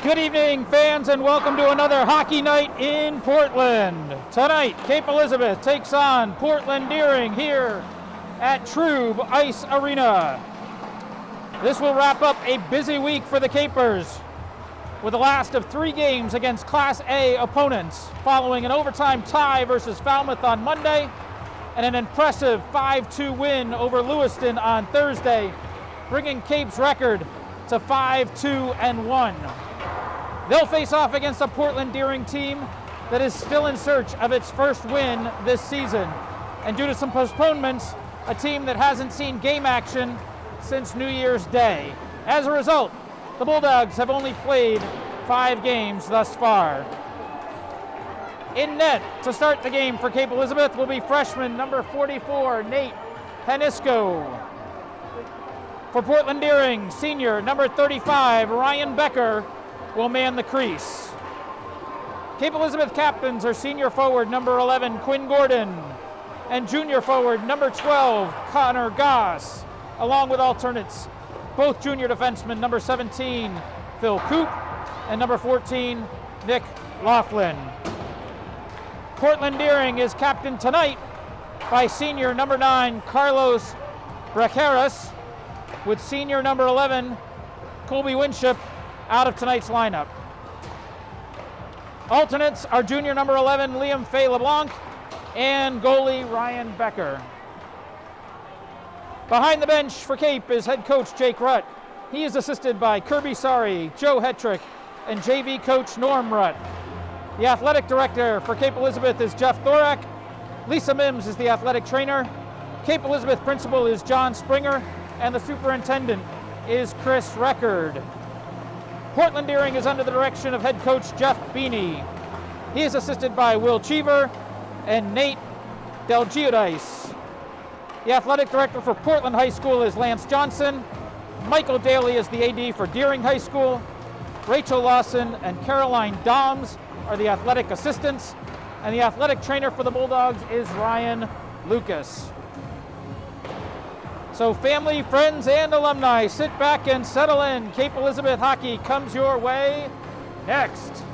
Good evening, fans, and welcome to another hockey night in Portland. Tonight, Cape Elizabeth takes on Portland Deering here at Troubh Ice Arena. This will wrap up a busy week for the Capers with the last of 3 games against Class A opponents following an overtime tie versus Falmouth on Monday and an impressive 5-2 win over Lewiston on Thursday, bringing Cape's record to 5-2-1. They'll face off against a Portland Deering team that is still in search of its first win this season, and due to some postponements, a team that hasn't seen game action since New Year's Day. As a result, the Bulldogs have only played 5 games thus far. In net to start the game for Cape Elizabeth will be freshman number 44, Nate Panisco. For Portland Deering, senior number 35, Ryan Becker, will man the crease. Cape Elizabeth captains are senior forward number 11, Quinn Gordon, and junior forward number 12, Connor Goss, along with alternates, both junior defensemen number 17, Phil Coop, and number 14, Nick Laughlin. Portland Deering is captained tonight by senior number 9, Carlos Bracaras, with senior number 11, Colby Winship, out of tonight's lineup. Alternates are junior number 11, Liam Fay LeBlanc, and goalie Ryan Becker. Behind the bench for Cape is head coach Jake Rutt. He is assisted by Kirby Sari, Joe Hetrick, and JV coach Norm Rutt. The athletic director for Cape Elizabeth is Jeff Thorak. Lisa Mims is the athletic trainer. Cape Elizabeth principal is John Springer, and the superintendent is Chris Record. Portland Deering is under the direction of head coach Jeff Beanie. He is assisted by Will Cheever and Nate Del Giudice. The athletic director for Portland High School is Lance Johnson. Michael Daly is the AD for Deering High School. Rachel Lawson and Caroline Doms are the athletic assistants. And the athletic trainer for the Bulldogs is Ryan Lucas. So family, friends, and alumni, sit back and settle in. Cape Elizabeth hockey comes your way next.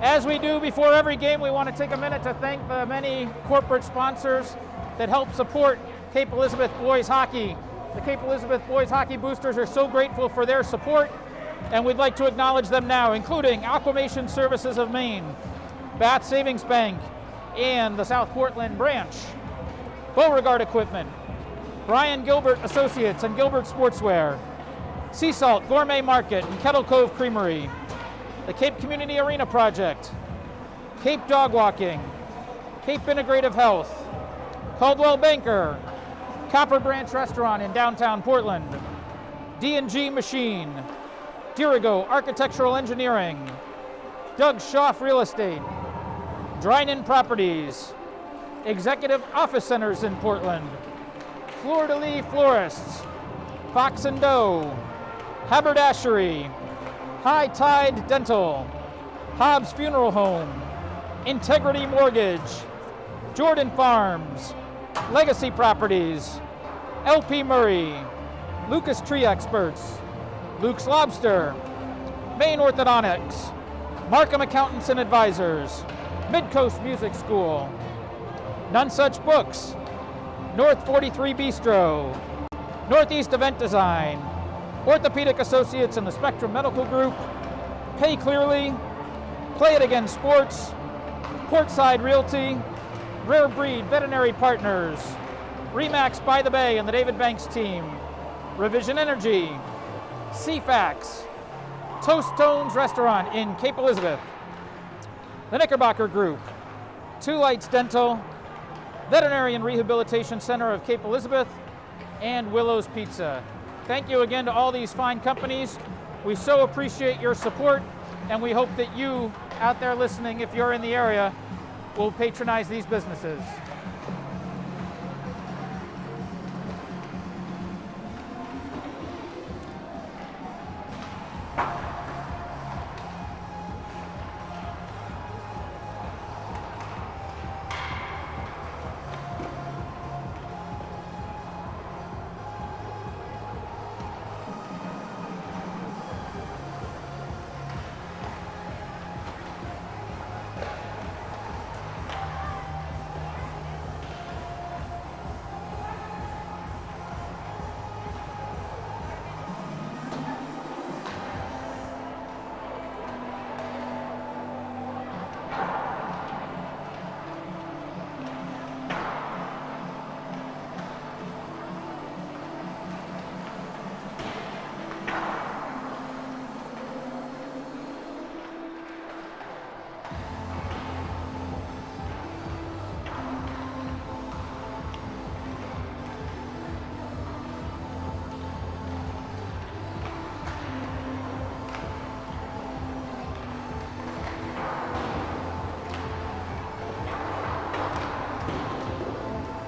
As we do before every game, we want to take a minute to thank the many corporate sponsors that help support Cape Elizabeth boys hockey. The Cape Elizabeth boys hockey boosters are so grateful for their support, and we'd like to acknowledge them now, including Aquamation Services of Maine, Bath Savings Bank, and the South Portland branch, Beauregard Equipment, Brian Gilbert Associates and Gilbert Sportswear, Sea Salt Gourmet Market and Kettle Cove Creamery, the Cape Community Arena Project, Cape Dog Walking, Cape Integrative Health, Caldwell Banker, Copper Branch Restaurant in downtown Portland, D&G Machine, Dirigo Architectural Engineering, Doug Schaff Real Estate, Drynan Properties, Executive Office Centers in Portland, Fleur de Lis Florists, Fox & Doe, Haberdashery, High Tide Dental, Hobbs Funeral Home, Integrity Mortgage, Jordan Farms, Legacy Properties, LP Murray, Lucas Tree Experts, Luke's Lobster, Maine Orthodontics, Markham Accountants and Advisors, Midcoast Music School, None Such Books, North 43 Bistro, Northeast Event Design, Orthopedic Associates and the Spectrum Medical Group, Pay Clearly, Play It Again Sports, Portside Realty, Rare Breed Veterinary Partners, Remax by the Bay and the David Banks team, Revision Energy, CFAX, Toast Tones Restaurant in Cape Elizabeth, the Knickerbocker Group, Two Lights Dental, Veterinary and Rehabilitation Center of Cape Elizabeth, and Willow's Pizza. Thank you again to all these fine companies. We so appreciate your support, and we hope that you out there listening, if you're in the area, will patronize these businesses.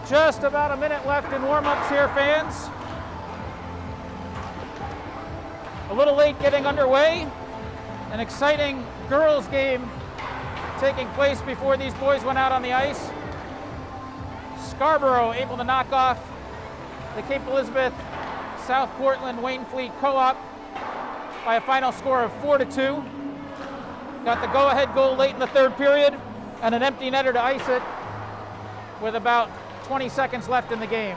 Just about a minute left in warm-ups here, fans. A little late getting underway. An exciting girls game taking place before these boys went out on the ice. Scarborough able to knock off the Cape Elizabeth South Portland Waynfleet Co-op by a final score of 4-2. Got the go-ahead goal late in the third period and an empty netter to ice it with about 20 seconds left in the game.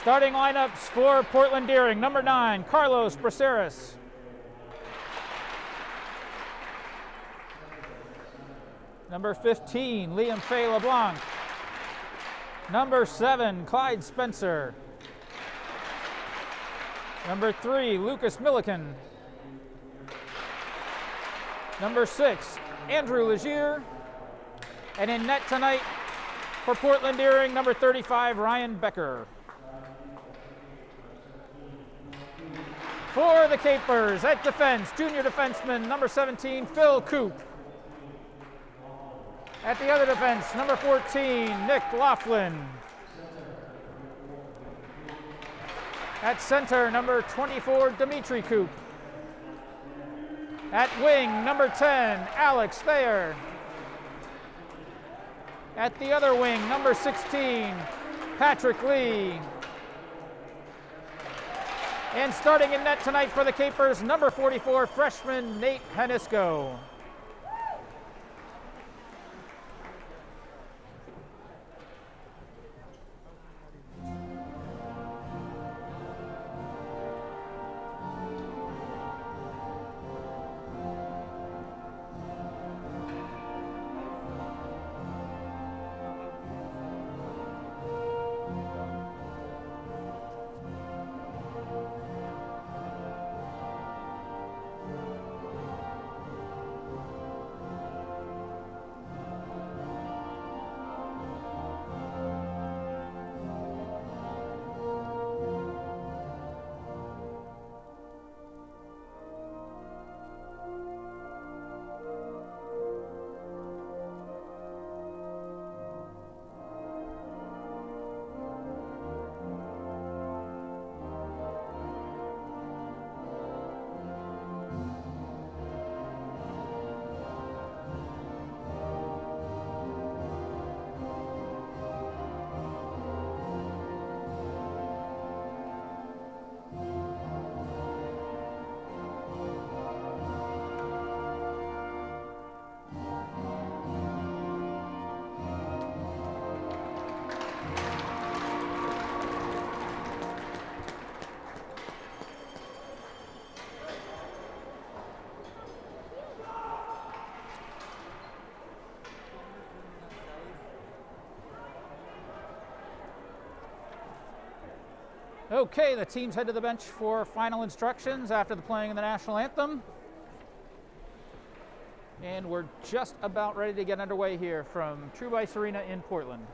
Starting lineups for Portland Deering. Number 9, Carlos Braceras. Number 15, Liam Fay LeBlanc. Number 7, Clyde Spencer. Number 3, Lucas Milliken. Number 6, Andrew Legier. And in net tonight for Portland Deering, number 35, Ryan Becker. For the Capers, at defense, junior defenseman, number 17, Phil Coop. At the other defense, number 14, Nick Laughlin. At center, number 24, Dimitri Coop. At wing, number 10, Alex Thayer. At the other wing, number 16, Patrick Lee. And starting in net tonight for the Capers, number 44, freshman Nate Hanisco. Okay, the teams head to the bench for final instructions after the playing of the national anthem. And we're just about ready to get underway here from Troubh Ice Arena in Portland.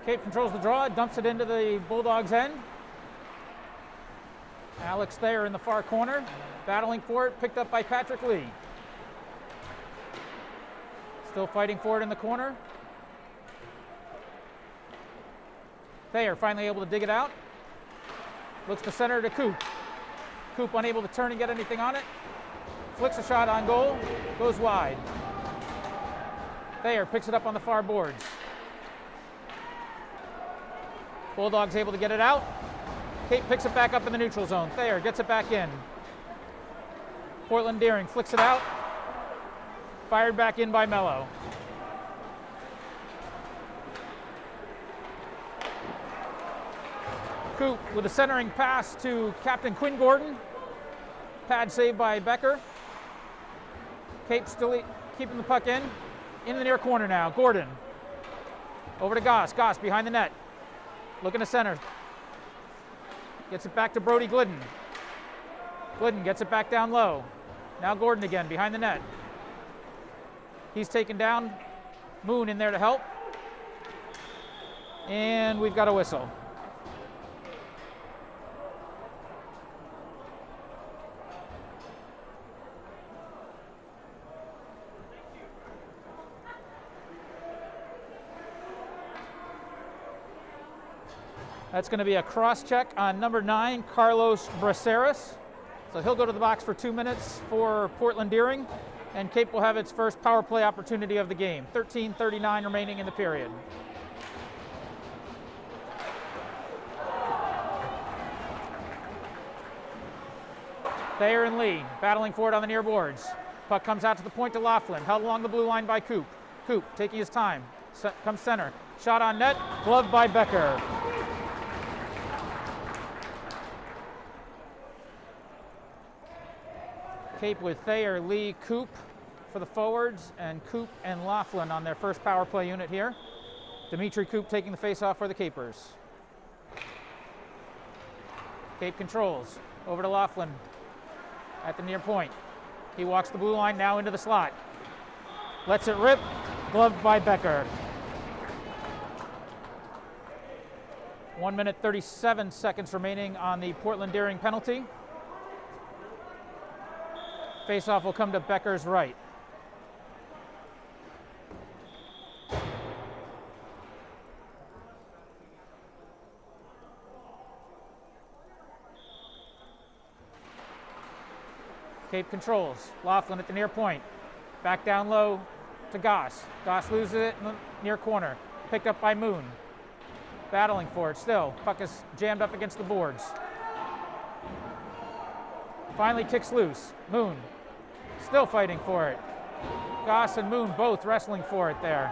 Cape controls the draw, dumps it into the Bulldogs' end. Alex Thayer in the far corner, battling for it, picked up by Patrick Lee. Still fighting for it in the corner. Thayer finally able to dig it out. Looks to center to Coop. Coop unable to turn and get anything on it. Flicks a shot on goal, goes wide. Thayer picks it up on the far boards. Bulldogs able to get it out. Cape picks it back up in the neutral zone. Thayer gets it back in. Portland Deering flicks it out. Fired back in by Mello. Coop with a centering pass to Captain Quinn Gordon. Pad saved by Becker. Cape still keeping the puck in the near corner now. Gordon over to Goss. Goss behind the net. Looking to center. Gets it back to Brody Glidden. Glidden gets it back down low. Now Gordon again behind the net. He's taken down. Moon in there to help. And we've got a whistle. That's going to be a cross check on number 9, Carlos Braceras. So he'll go to the box for 2 minutes for Portland Deering, and Cape will have its first power play opportunity of the game. 13:39 remaining in the period. Thayer and Lee battling for it on the near boards. Puck comes out to the point to Laughlin, held along the blue line by Coop. Coop taking his time, comes center. Shot on net, gloved by Becker. Cape with Thayer, Lee, Coop for the forwards, and Coop and Laughlin on their first power play unit here. Dimitri Coop taking the face-off for the Capers. Cape controls, over to Laughlin at the near point. He walks the blue line now into the slot. Lets it rip, gloved by Becker. 1 minute 37 seconds remaining on the Portland Deering penalty. Face-off will come to Becker's right. Cape controls. Laughlin at the near point. Back down low to Goss. Goss loses it in the near corner. Picked up by Moon. Battling for it still. Puck is jammed up against the boards. Finally kicks loose. Moon still fighting for it. Goss and Moon both wrestling for it there.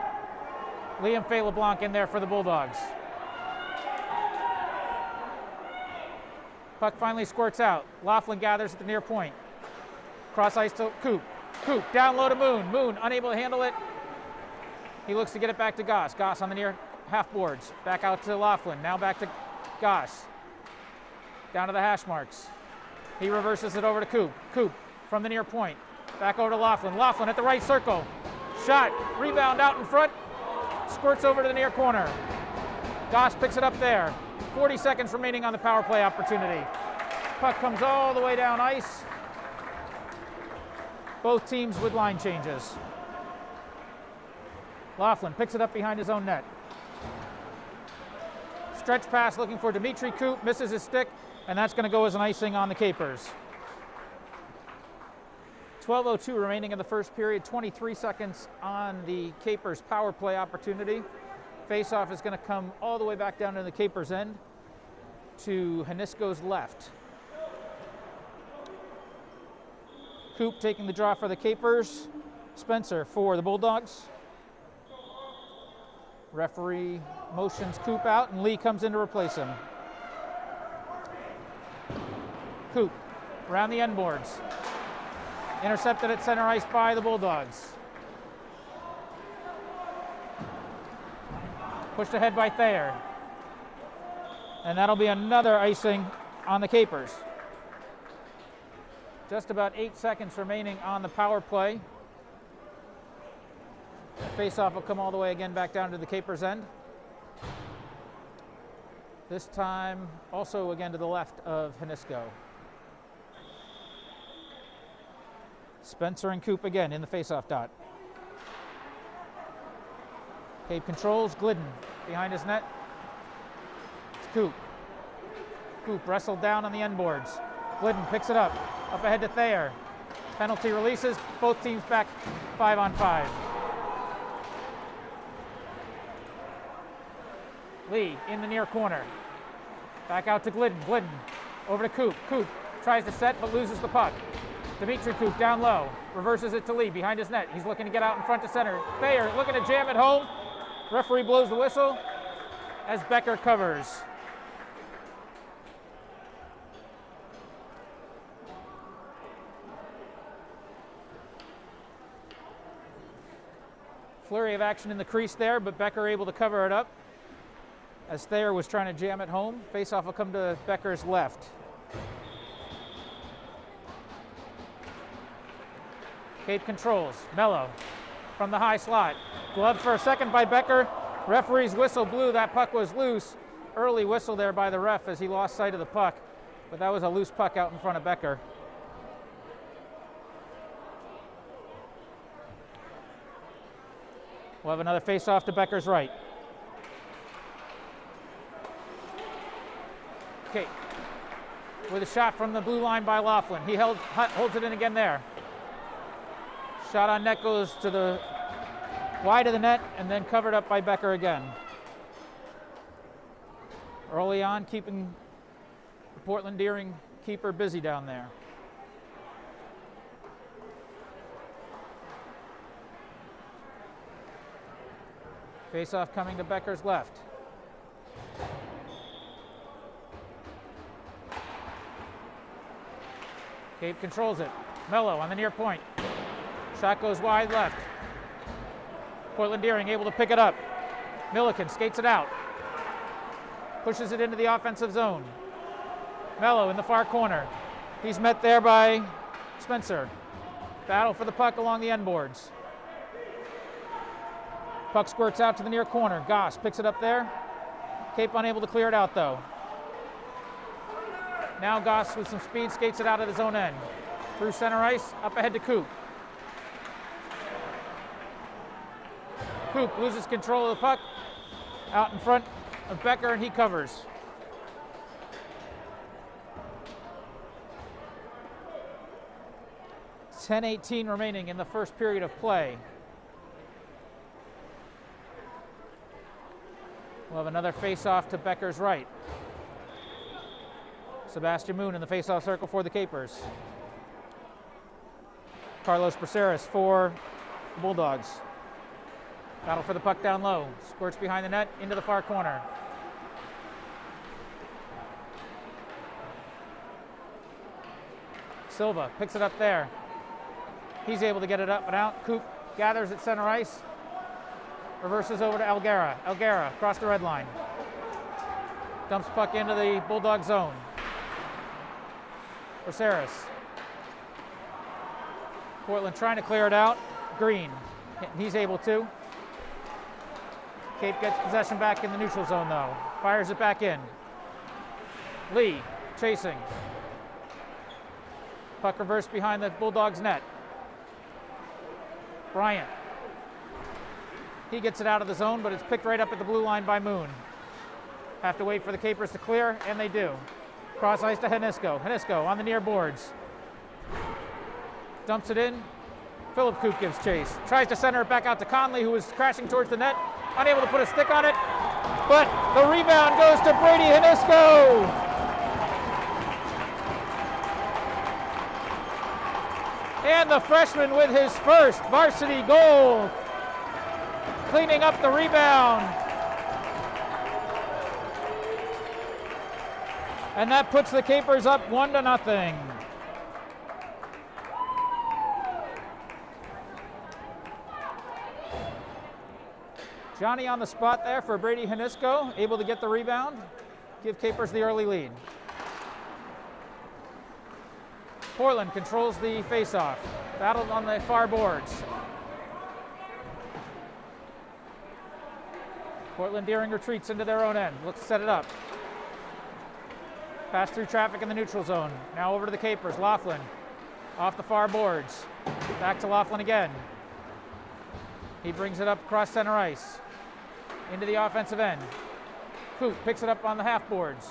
Liam Fay LeBlanc in there for the Bulldogs. Puck finally squirts out. Laughlin gathers at the near point. Cross ice to Coop. Coop down low to Moon. Moon unable to handle it. He looks to get it back to Goss. Goss on the near half boards. Back out to Laughlin. Now back to Goss. Down to the hash marks. He reverses it over to Coop. Coop from the near point. Back over to Laughlin. Laughlin at the right circle. Shot. Rebound out in front. Squirts over to the near corner. Goss picks it up there. 40 seconds remaining on the power play opportunity. Puck comes all the way down ice. Both teams with line changes. Laughlin picks it up behind his own net. Stretch pass looking for Dimitri Koop, misses his stick, and that's going to go as an icing on the Capers. 12:02 remaining in the first period, 23 seconds on the Capers power play opportunity. Faceoff is going to come all the way back down to the Capers end to Hanisko's left. Koop taking the draw for the Capers. Spencer for the Bulldogs. Referee motions Koop out, and Lee comes in to replace him. Koop around the end boards. Intercepted at center ice by the Bulldogs. Pushed ahead by Thayer. And that'll be another icing on the Capers. Just about 8 seconds remaining on the power play. Face-off will come all the way again back down to the Capers end. This time also again to the left of Hanisko. Spencer and Koop again in the face-off dot. Cape controls, Glidden behind his net. It's Koop. Koop wrestled down on the end boards. Glidden picks it up ahead to Thayer. Penalty releases, both teams back 5-on-5. Lee in the near corner. Back out to Glidden. Glidden over to Koop. Koop tries to set but loses the puck. Dimitri Koop down low. Reverses it to Lee behind his net. He's looking to get out in front to center. Thayer looking to jam it home. Referee blows the whistle as Becker covers. Flurry of action in the crease there, but Becker able to cover it up as Thayer was trying to jam it home. Face-off will come to Becker's left. Cape controls. Mello from the high slot. Gloved for a second by Becker. Referee's whistle blew. That puck was loose. Early whistle there by the ref as he lost sight of the puck. But that was a loose puck out in front of Becker. We'll have another face-off to Becker's right. Okay, with a shot from the blue line by Laughlin. He holds it in again there. Shot on net goes to the wide of the net and then covered up by Becker again. Early on, keeping the Portland Deering keeper busy down there. Face-off coming to Becker's left. Cape controls it. Mello on the near point. Shot goes wide left. Portland Deering able to pick it up. Milliken skates it out. Pushes it into the offensive zone. Mello in the far corner. He's met there by Spencer. Battle for the puck along the end boards. Puck squirts out to the near corner. Goss picks it up there. Cape unable to clear it out though. Now Goss with some speed skates it out at his own end. Through center ice, up ahead to Koop. Koop loses control of the puck. Out in front of Becker and he covers. .10:18 remaining in the first period of play. We'll have another face-off to Becker's right. Sebastian Moon in the face-off circle for the Capers. Carlos Braceras for the Bulldogs. Battle for the puck down low. Squirts behind the net into the far corner. Silva picks it up there. He's able to get it up and out. Koop gathers at center ice. Reverses over to Elguera. Elguera across the red line. Dumps puck into the Bulldog zone. Braceras. Portland trying to clear it out. Green. He's able to. Cape gets possession back in the neutral zone though. Fires it back in. Lee chasing. Puck reversed behind the Bulldogs net. Bryant. He gets it out of the zone, but it's picked right up at the blue line by Moon. Have to wait for the Capers to clear, and they do. Cross ice to Henisko. Henisko on the near boards. Dumps it in. Philip Koop gives chase. Tries to center it back out to Conley, who is crashing towards the net. Unable to put a stick on it. But the rebound goes to Brady Henisko. And the freshman with his first varsity goal. Cleaning up the rebound. And that puts the Capers up 1-0. Johnny on the spot there for Brady Henisko, able to get the rebound, give Capers the early lead. Portland controls the faceoff, battled on the far boards. Portland Deering retreats into their own end, looks to set it up. Pass through traffic in the neutral zone. Now over to the Capers. Laughlin off the far boards. Back to Laughlin again. He brings it up across center ice. Into the offensive end. Koop picks it up on the half boards.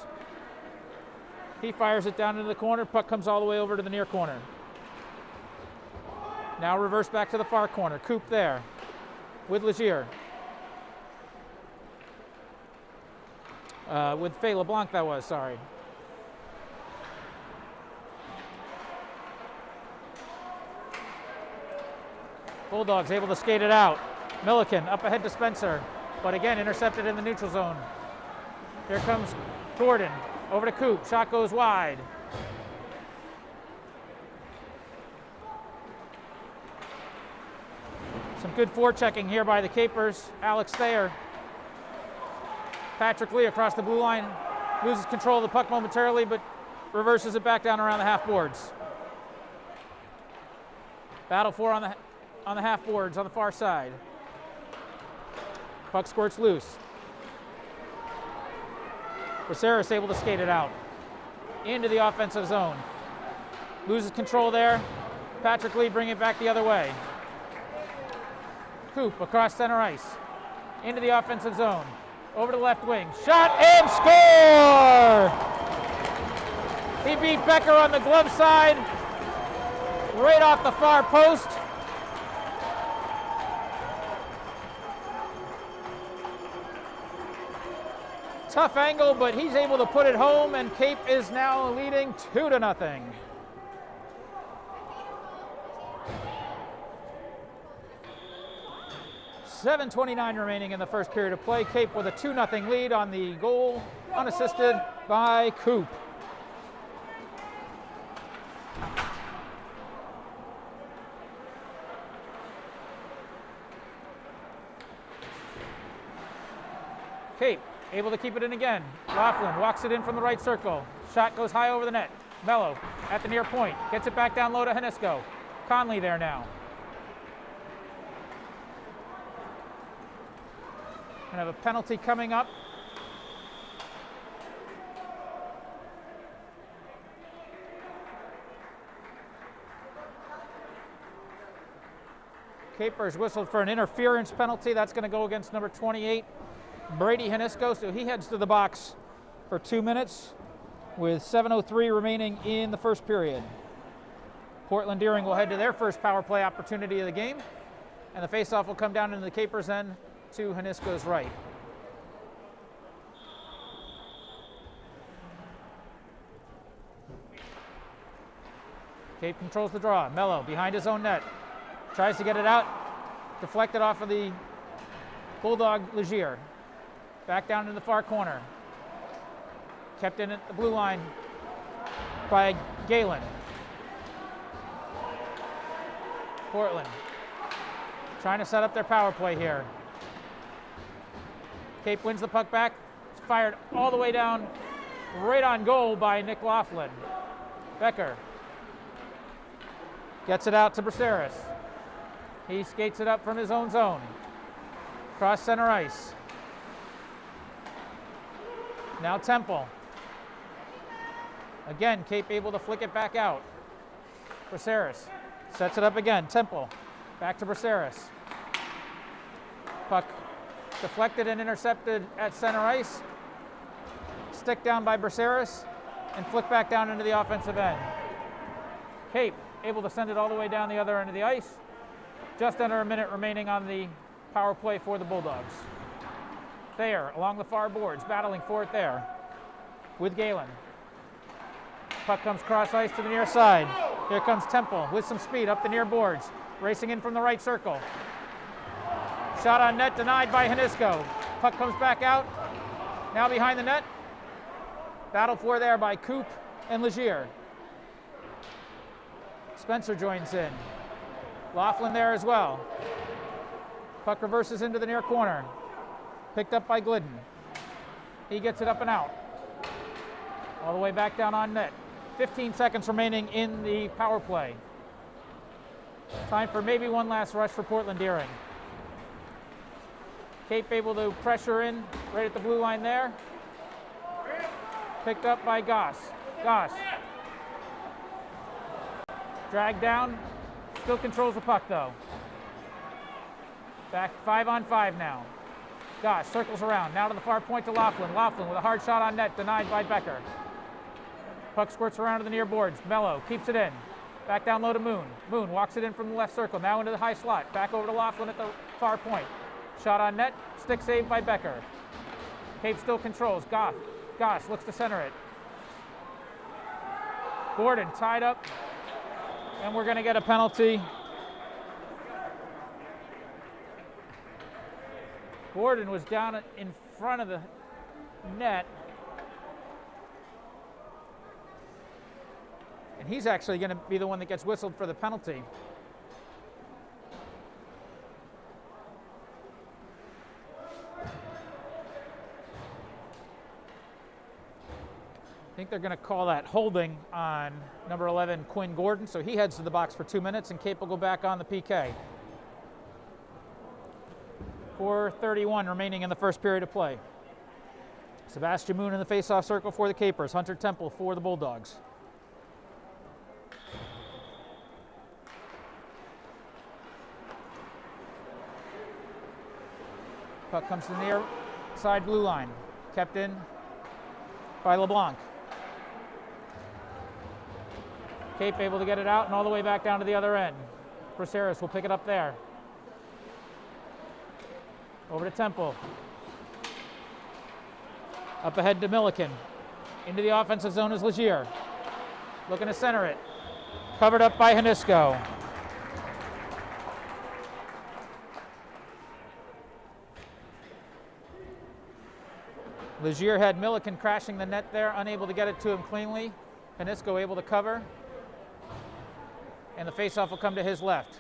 He fires it down into the corner. Puck comes all the way over to the near corner. Now reverse back to the far corner. Koop there with Legier. With Faye LeBlanc that was, sorry. Bulldogs able to skate it out. Milliken up ahead to Spencer, but again intercepted in the neutral zone. Here comes Gordon over to Koop. Shot goes wide. Some good forechecking here by the Capers. Alex Thayer. Patrick Lee across the blue line. Loses control of the puck momentarily, but reverses it back down around the half boards. Battle for on the half boards on the far side. Puck squirts loose. Braceras able to skate it out into the offensive zone. Loses control there. Patrick Lee bringing it back the other way. Koop across center ice into the offensive zone. Over to the left wing. Shot and score! He beat Becker on the glove side. Right off the far post. Tough angle, but he's able to put it home, and Cape is now leading 2-0. .7:29 remaining in the first period of play. Cape with a 2-0 lead on the goal, unassisted by Koop. Cape able to keep it in again. Laughlin walks it in from the right circle. Shot goes high over the net. Mello at the near point. Gets it back down low to Henisko. Conley there now. And have a penalty coming up. Capers whistled for an interference penalty. That's going to go against number 28, Brady Henisko. So he heads to the box for 2 minutes with 7:03 remaining in the first period. Portland Deering will head to their first power play opportunity of the game. And the faceoff will come down into the Capers' end to Henisko's right. Cape controls the draw. Mello behind his own net. Tries to get it out. Deflected off of the Bulldog Legier. Back down in the far corner. Kept in at the blue line by Galen. Portland trying to set up their power play here. Cape wins the puck back. It's fired all the way down, right on goal by Nick Laughlin. Becker gets it out to Braceras. He skates it up from his own zone. Cross center ice. Now Temple. Again, Cape able to flick it back out. Braceras sets it up again. Temple back to Braceras. Puck deflected and intercepted at center ice. Stick down by Braceras and flick back down into the offensive end. Cape able to send it all the way down the other end of the ice. Just under a minute remaining on the power play for the Bulldogs. Thayer along the far boards, battling for it there with Galen. Puck comes cross ice to the near side. Here comes Temple with some speed up the near boards, racing in from the right circle. Shot on net denied by Hanisko. Puck comes back out, now behind the net. Battle for there by Coop and Legier. Spencer joins in. Laughlin there as well. Puck reverses into the near corner. Picked up by Glidden. He gets it up and out. All the way back down on net. 15 seconds remaining in the power play. Time for maybe one last rush for Portland Deering. Cape able to pressure in right at the blue line there. Picked up by Goss. Goss. Dragged down. Still controls the puck though. Back 5-on-5 now. Goss circles around. Now to the far point to Laughlin. Laughlin with a hard shot on net, denied by Becker. Puck squirts around to the near boards. Mello keeps it in. Back down low to Moon. Moon walks it in from the left circle. Now into the high slot. Back over to Laughlin at the far point. Shot on net. Stick saved by Becker. Cape still controls. Goss looks to center it. Gordon tied up. And we're going to get a penalty. Gordon was down in front of the net. And he's actually going to be the one that gets whistled for the penalty. I think they're going to call that holding on number 11, Quinn Gordon. So he heads to the box for 2 minutes, and Cape will go back on the PK. 4:31 remaining in the first period of play. Sebastian Moon in the face-off circle for the Capers. Hunter Temple for the Bulldogs. Puck comes to the near side blue line. Kept in by LeBlanc. Cape able to get it out and all the way back down to the other end. Braceras will pick it up there. Over to Temple. Up ahead to Milliken. Into the offensive zone is Legier. Looking to center it. Covered up by Hanisko. Legier had Milliken crashing the net there, unable to get it to him cleanly. Hanisko able to cover. And the faceoff will come to his left.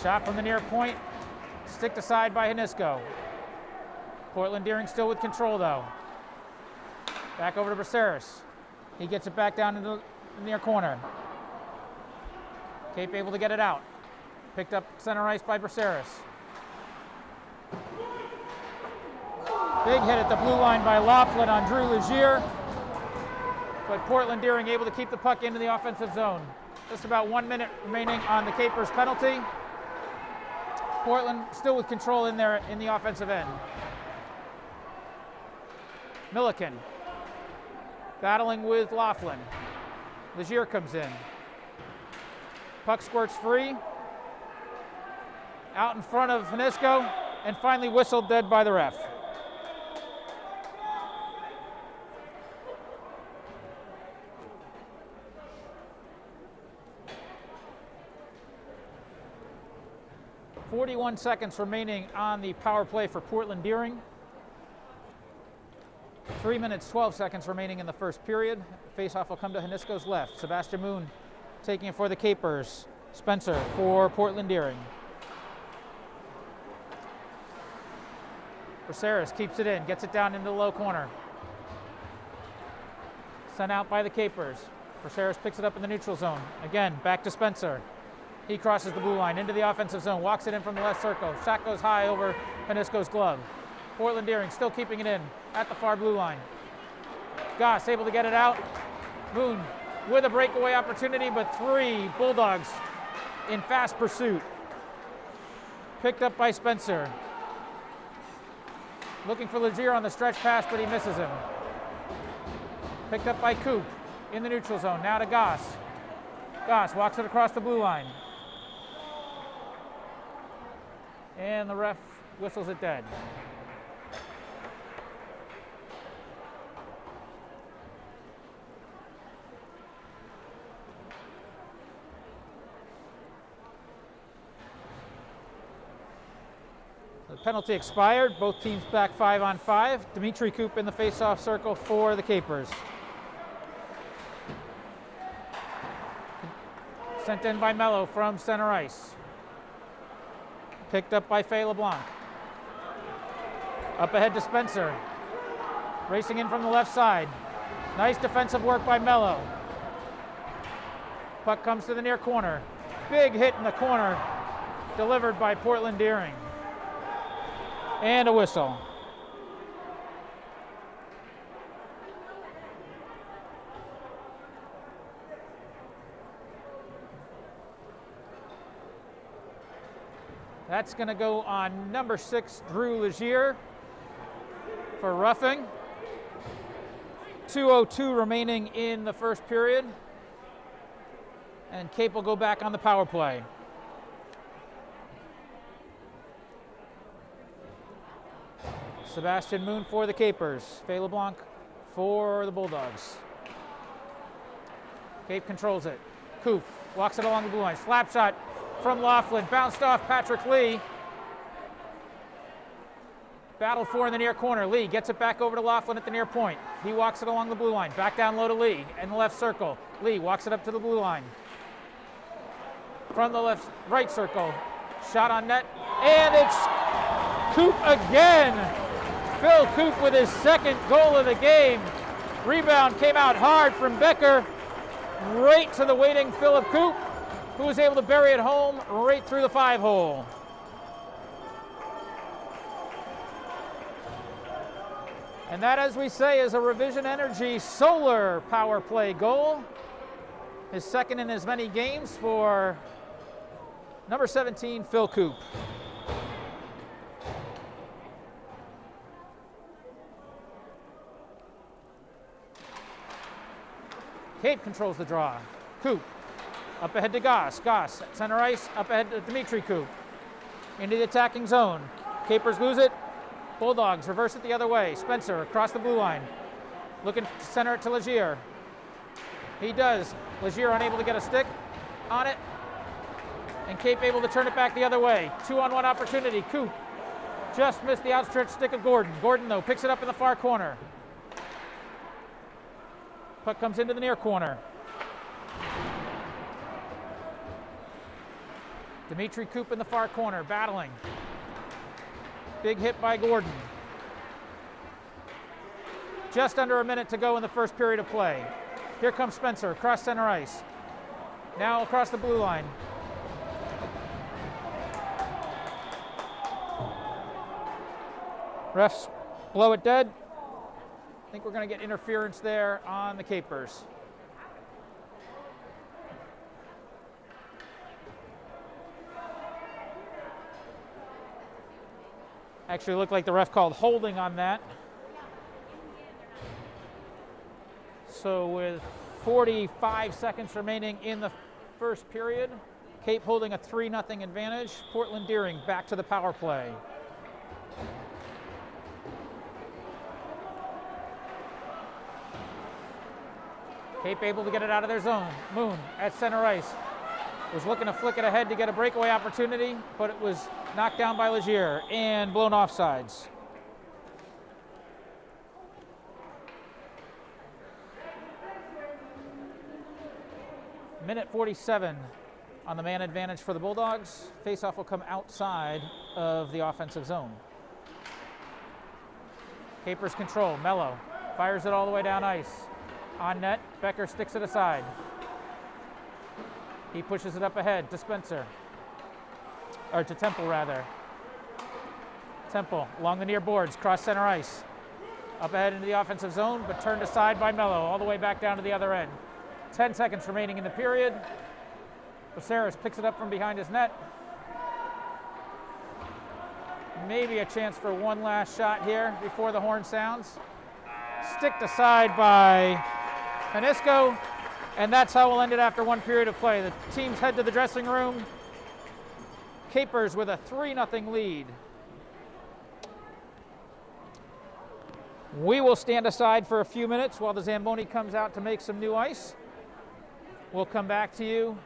Shot from the near point, sticked aside by Hanisko. Portland Deering still with control though. Back over to Braceras. He gets it back down into the near corner. Cape able to get it out. Picked up center ice by Braceras. Big hit at the blue line by Laughlin on Drew Legier. But Portland Deering able to keep the puck into the offensive zone. Just about 1 minute remaining on the Capers penalty. Portland still with control in there in the offensive end. Milliken battling with Laughlin. Legier comes in. Puck squirts free. Out in front of Hanisko and finally whistled dead by the ref. .41 seconds remaining on the power play for Portland Deering. 3 minutes, 12 seconds remaining in the first period. Faceoff will come to Hanisko's left. Sebastian Moon taking it for the Capers. Spencer for Portland Deering. Braceras keeps it in, gets it down into the low corner. Sent out by the Capers. Braceras picks it up in the neutral zone. Again, back to Spencer. He crosses the blue line into the offensive zone, walks it in from the left circle. Shot goes high over Panisco's glove. Portland Deering still keeping it in at the far blue line. Goss able to get it out. Moon with a breakaway opportunity, but 3 Bulldogs in fast pursuit. Picked up by Spencer. Looking for Legier on the stretch pass, but he misses him. Picked up by Coop in the neutral zone. Now to Goss. Goss walks it across the blue line. And the ref whistles it dead. The penalty expired. Both teams back 5-on-5. Dimitri Coop in the face-off circle for the Capers. Sent in by Mello from center ice. Picked up by Faye LeBlanc. Up ahead to Spencer. Racing in from the left side. Nice defensive work by Mello. Puck comes to the near corner. Big hit in the corner. Delivered by Portland Deering. And a whistle. That's going to go on number 6, Drew Legier, for roughing. 2:02 remaining in the first period. And Cape will go back on the power play. Sebastian Moon for the Capers. Faye LeBlanc for the Bulldogs. Cape controls it. Coop walks it along the blue line. Slap shot from Laughlin. Bounced off Patrick Lee. Battled for in the near corner. Lee gets it back over to Laughlin at the near point. He walks it along the blue line. Back down low to Lee in the left circle. Lee walks it up to the blue line. From the right circle. Shot on net. And it's Coop again. Phil Coop with his second goal of the game. Rebound came out hard from Becker, right to the waiting Philip Coop, who was able to bury it home right through the 5-hole. And that, as we say, is a Revision Energy solar power play goal. His second in as many games for number 17, Phil Coop. Cape controls the draw. Coop up ahead to Goss. Goss at center ice, up ahead to Dimitri Coop. Into the attacking zone. Capers lose it. Bulldogs reverse it the other way. Spencer across the blue line. Looking to center it to Legier. He does. Legier unable to get a stick on it. And Cape able to turn it back the other way. 2-on-1 opportunity. Coop just missed the outstretched stick of Gordon. Gordon, though, picks it up in the far corner. Puck comes into the near corner. Dimitri Coop in the far corner, battling. Big hit by Gordon. Just under a minute to go in the first period of play. Here comes Spencer across center ice. Now across the blue line. Refs blow it dead. I think we're going to get interference there on the Capers. Actually looked like the ref called holding on that. So with 45 seconds remaining in the first period, Cape holding a 3-0 advantage. Portland Deering back to the power play. Cape able to get it out of their zone. Moon at center ice. Was looking to flick it ahead to get a breakaway opportunity, but it was knocked down by Legier and blown offsides. Minute 47 on the man advantage for the Bulldogs. Faceoff will come outside of the offensive zone. Capers control. Mello fires it all the way down ice. On net, Becker sticks it aside. He pushes it up ahead to Spencer. Or to Temple, rather. Temple along the near boards, cross center ice. Up ahead into the offensive zone, but turned aside by Mello, all the way back down to the other end. 10 seconds remaining in the period. Viserys picks it up from behind his net. Maybe a chance for one last shot here before the horn sounds. Sticked aside by Hanisco, and that's how we'll end it after one period of play. The teams head to the dressing room. Capers with a 3-0 lead. We will stand aside for a few minutes while the Zamboni comes out to make some new ice. We'll come back to you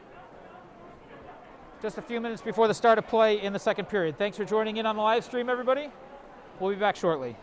just a few minutes before the start of play in the second period. Thanks for joining in on the live stream, everybody. We'll be back shortly.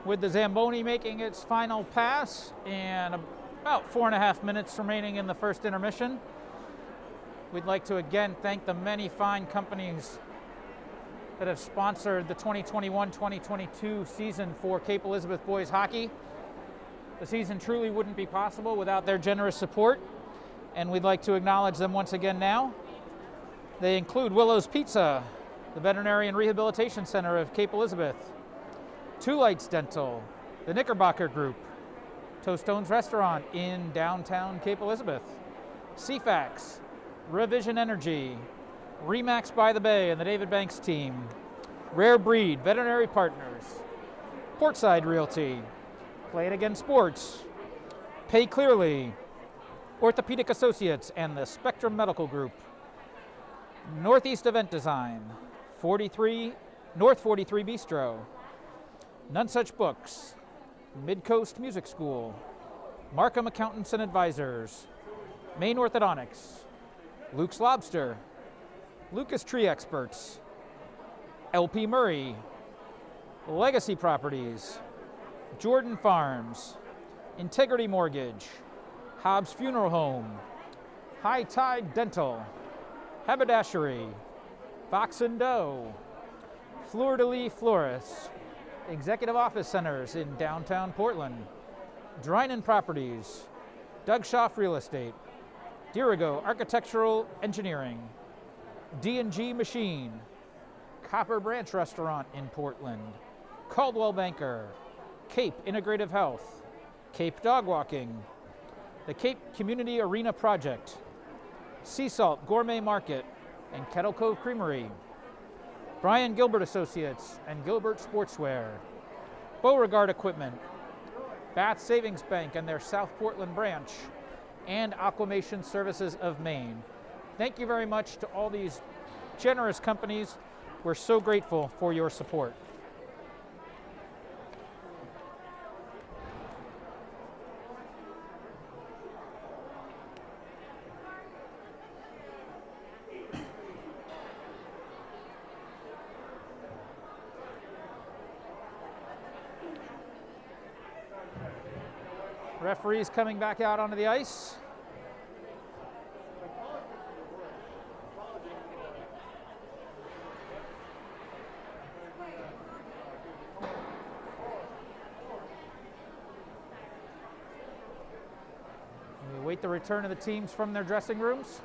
with the Zamboni making its final pass and about 4.5 minutes remaining in the first intermission. We'd like to again thank the many fine companies that have sponsored the 2021-2022 season for Cape Elizabeth boys hockey. The season truly wouldn't be possible without their generous support, and we'd like to acknowledge them once again now. They include Willow's Pizza, the Veterinary and Rehabilitation Center of Cape Elizabeth, Two Lights Dental, the Knickerbocker Group, Toastones Restaurant in downtown Cape Elizabeth, CFAX, Revision Energy, Remax by the Bay and the David Banks team, Rare Breed, Veterinary Partners, Portside Realty, Play It Again Sports, Pay Clearly, Orthopedic Associates and the Spectrum Medical Group, Northeast Event Design, North 43 Bistro, None Such Books, Midcoast Music School, Markham Accountants and Advisors, Maine Orthodontics, Luke's Lobster, Lucas Tree Experts, LP Murray, Legacy Properties, Jordan Farms, Integrity Mortgage, Hobbs Funeral Home, High Tide Dental, Haberdashery, Fox & Doe, Fleur de Lis Florists, Executive Office Centers in downtown Portland, Drynan Properties, Doug Schaff Real Estate, Dirigo Architectural Engineering, D&G Machine, Copper Branch Restaurant in Portland, Caldwell Banker, Cape Integrative Health, Cape Dog Walking, the Cape Community Arena Project, Sea Salt Gourmet Market, and Kettle Cove Creamery, Brian Gilbert Associates and Gilbert Sportswear, Beauregard Equipment, Bath Savings Bank and their South Portland branch, and Aquamation Services of Maine. Thank you very much to all these generous companies. We're so grateful for your support. Referees coming back out onto the ice. We await the return of the teams from their dressing rooms.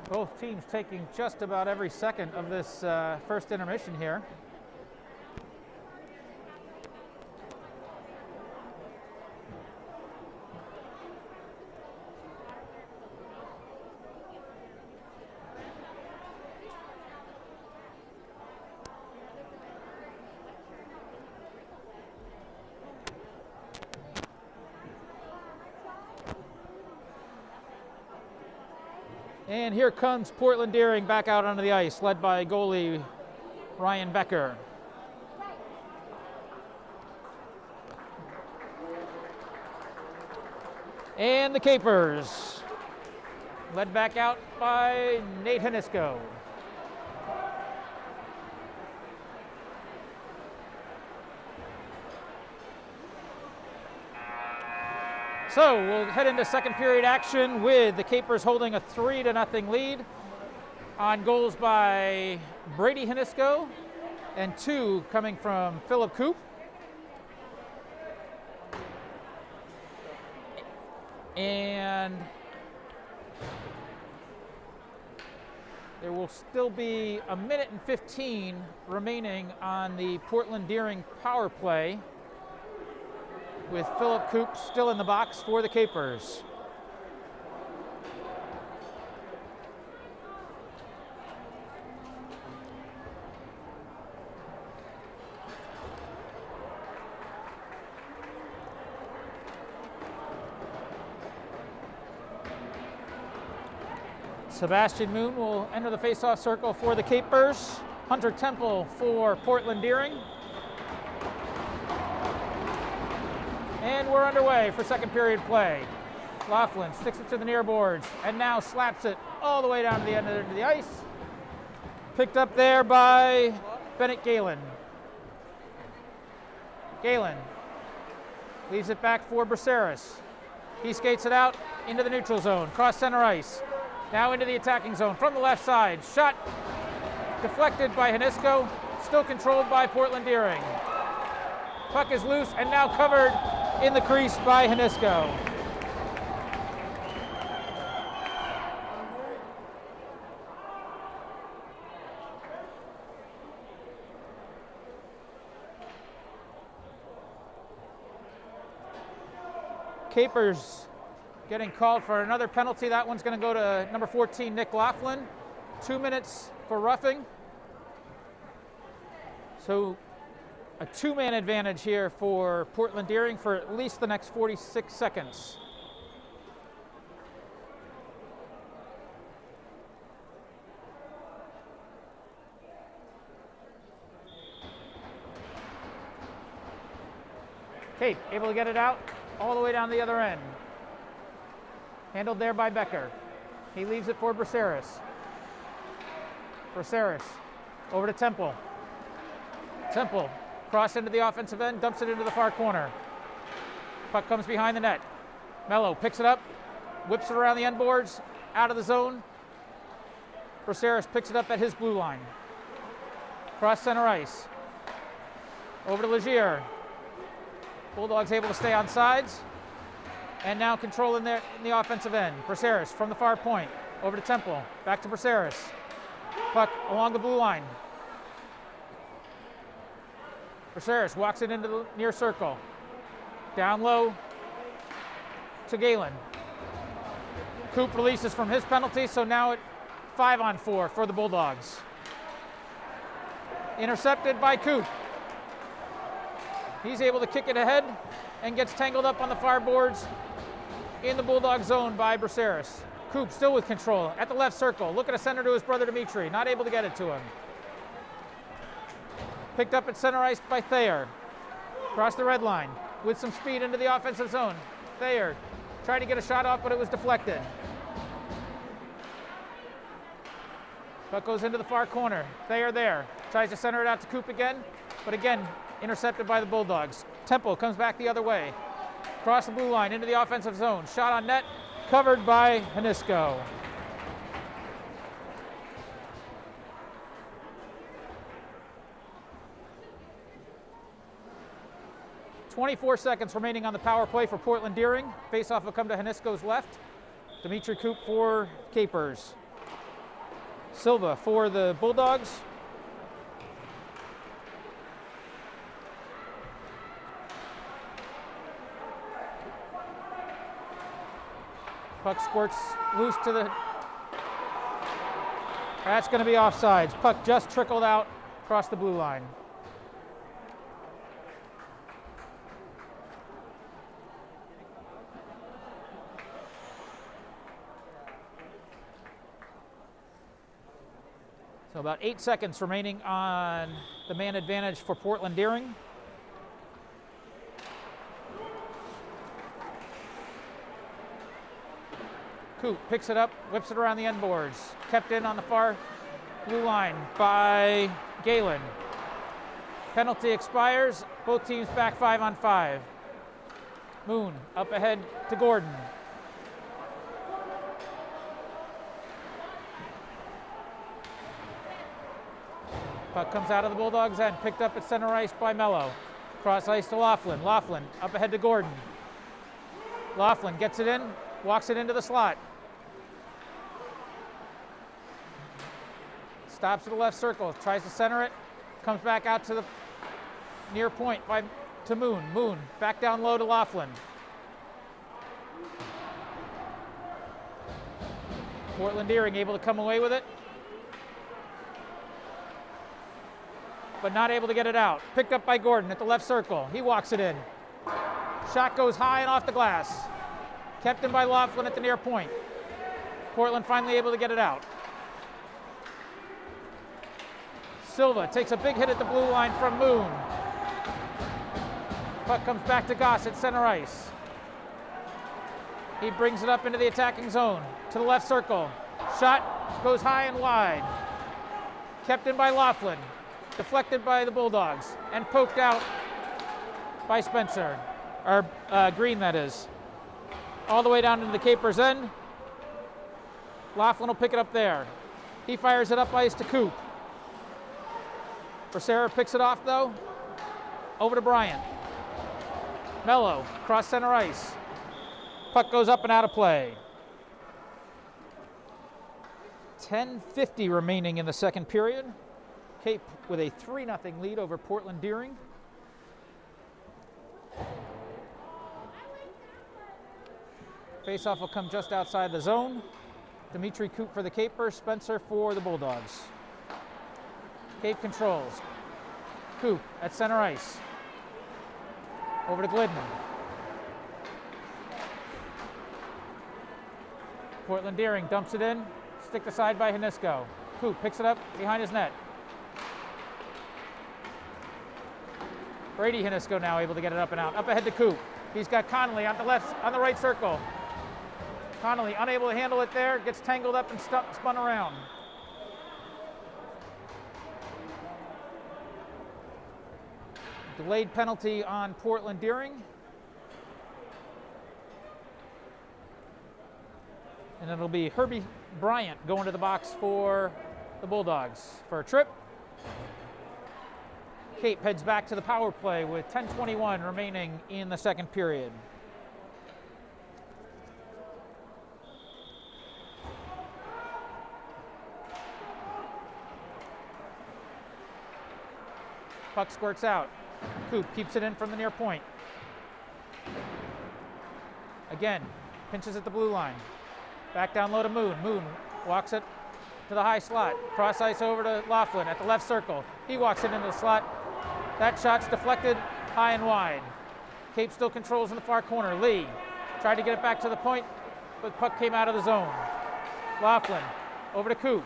Both teams taking just about every second of this first intermission here. And here comes Portland Deering back out onto the ice, led by goalie Ryan Becker. And the Capers, led back out by Nate Hanisco. So we'll head into second period action with the Capers holding a 3-0 lead. on goals by Brady Hanisco and 2 coming from Philip Coop. And there will still be a minute and 15 remaining on the Portland Deering power play, with Philip Coop still in the box for the Capers. Sebastian Moon will enter the face-off circle for the Capers. Hunter Temple for Portland Deering. And we're underway for second period play. Laughlin sticks it to the near boards and now slaps it all the way down to the end of the ice. Picked up there by Bennett Galen. Galen leaves it back for Braceras. He skates it out into the neutral zone, cross center ice. Now into the attacking zone from the left side. Shot deflected by Hanisco, still controlled by Portland Deering. Puck is loose and now covered in the crease by Hanisco. Capers getting called for another penalty. That one's going to go to number 14, Nick Laughlin. 2 minutes for roughing. So a 2-man advantage here for Portland Deering for at least the next 46 seconds. Cape able to get it out all the way down the other end. Handled there by Becker. He leaves it for Braceras. Braceras over to Temple. Temple cross into the offensive end, dumps it into the far corner. Puck comes behind the net. Mello picks it up, whips it around the end boards, out of the zone. Braceras picks it up at his blue line. Cross center ice. Over to Legier. Bulldogs able to stay on sides. And now controlling there in the offensive end. Braceras from the far point. Over to Temple. Back to Braceras. Puck along the blue line. Braceras walks it into the near circle. Down low to Galen. Coop releases from his penalty, so now at 5-on-4 for the Bulldogs. Intercepted by Coop. He's able to kick it ahead and gets tangled up on the far boards in the Bulldog zone by Braceras. Coop still with control at the left circle. Looking to send her to his brother Dimitri. Not able to get it to him. Picked up at center ice by Thayer. Across the red line with some speed into the offensive zone. Thayer tried to get a shot off, but it was deflected. Puck goes into the far corner. Thayer there. Tries to center it out to Coop again, but again, intercepted by the Bulldogs. Temple comes back the other way. Across the blue line into the offensive zone. Shot on net, covered by Hanisco. 24 seconds remaining on the power play for Portland Deering. Faceoff will come to Hanisco's left. Dimitri Coop for Capers. Silva for the Bulldogs. Puck squirts loose to the... That's going to be offsides. Puck just trickled out across the blue line. So about 8 seconds remaining on the man advantage for Portland Deering. Coop picks it up, whips it around the end boards. Kept in on the far blue line by Galen. Penalty expires. Both teams back 5-on-5. Moon up ahead to Gordon. Puck comes out of the Bulldogs' end, picked up at center ice by Mello. Cross ice to Laughlin. Laughlin up ahead to Gordon. Laughlin gets it in, walks it into the slot. Stops at the left circle, tries to center it, comes back out to the near point to Moon. Moon back down low to Laughlin. Portland Deering able to come away with it, but not able to get it out. Picked up by Gordon at the left circle. He walks it in. Shot goes high and off the glass. Kept in by Laughlin at the near point. Portland finally able to get it out. Silva takes a big hit at the blue line from Moon. Puck comes back to Goss at center ice. He brings it up into the attacking zone to the left circle. Shot goes high and wide. Kept in by Laughlin. Deflected by the Bulldogs and poked out by Spencer, or Green that is. All the way down into the Capers' end. Laughlin will pick it up there. He fires it up ice to Coop. Bracera picks it off though. Over to Bryant. Mello, cross center ice. Puck goes up and out of play. 10:50 remaining in the second period. Cape with a 3-0 lead over Portland Deering. Faceoff will come just outside the zone. Dimitri Coop for the Capers, Spencer for the Bulldogs. Cape controls. Coop at center ice. Over to Glidden. Portland Deering dumps it in. Sticked aside by Hanisco. Coop picks it up behind his net. Brady Hanisco now able to get it up and out. Up ahead to Coop. He's got Connolly on the right circle. Connolly unable to handle it there. Gets tangled up and spun around. Delayed penalty on Portland Deering. And it'll be Herbie Bryant going to the box for the Bulldogs for a trip. Cape heads back to the power play with 10:21 remaining in the second period. Puck squirts out. Coop keeps it in from the near point. Again, pinches at the blue line. Back down low to Moon. Moon walks it to the high slot. Cross ice over to Laughlin at the left circle. He walks it into the slot. That shot's deflected high and wide. Cape still controls in the far corner. Lee tried to get it back to the point, but puck came out of the zone. Laughlin over to Coop.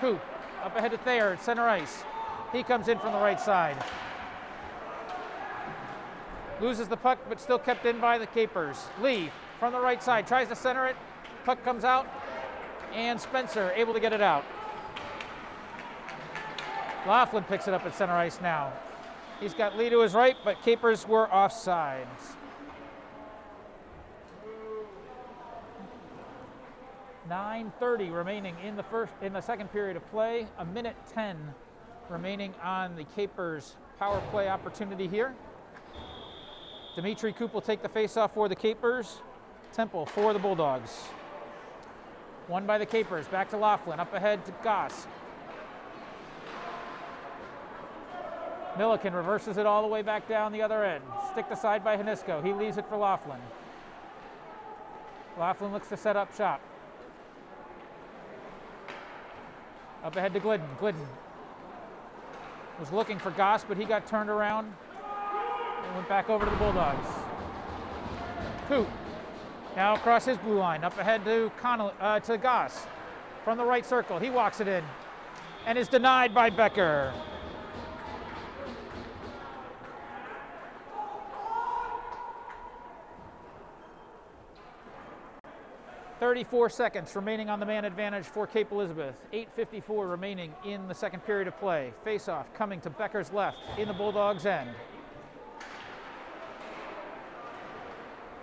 Coop up ahead to Thayer at center ice. He comes in from the right side. Loses the puck, but still kept in by the Capers. Lee from the right side tries to center it. Puck comes out, and Spencer able to get it out. Laughlin picks it up at center ice now. He's got Lee to his right, but Capers were offsides. 9:30 remaining in the second period of play. 1:10 remaining on the Capers power play opportunity here. Dimitri Coop will take the faceoff for the Capers. Temple for the Bulldogs. Won by the Capers. Back to Laughlin. Up ahead to Goss. Milliken reverses it all the way back down the other end. Sticked aside by Hanisco. He leaves it for Laughlin. Laughlin looks to set up shop. Up ahead to Glidden. Glidden was looking for Goss, but he got turned around and went back over to the Bulldogs. Coop now across his blue line. Up ahead to Goss from the right circle. He walks it in and is denied by Becker. 34 seconds remaining on the man advantage for Cape Elizabeth. 8:54 remaining in the second period of play. Face-off coming to Becker's left in the Bulldogs' end.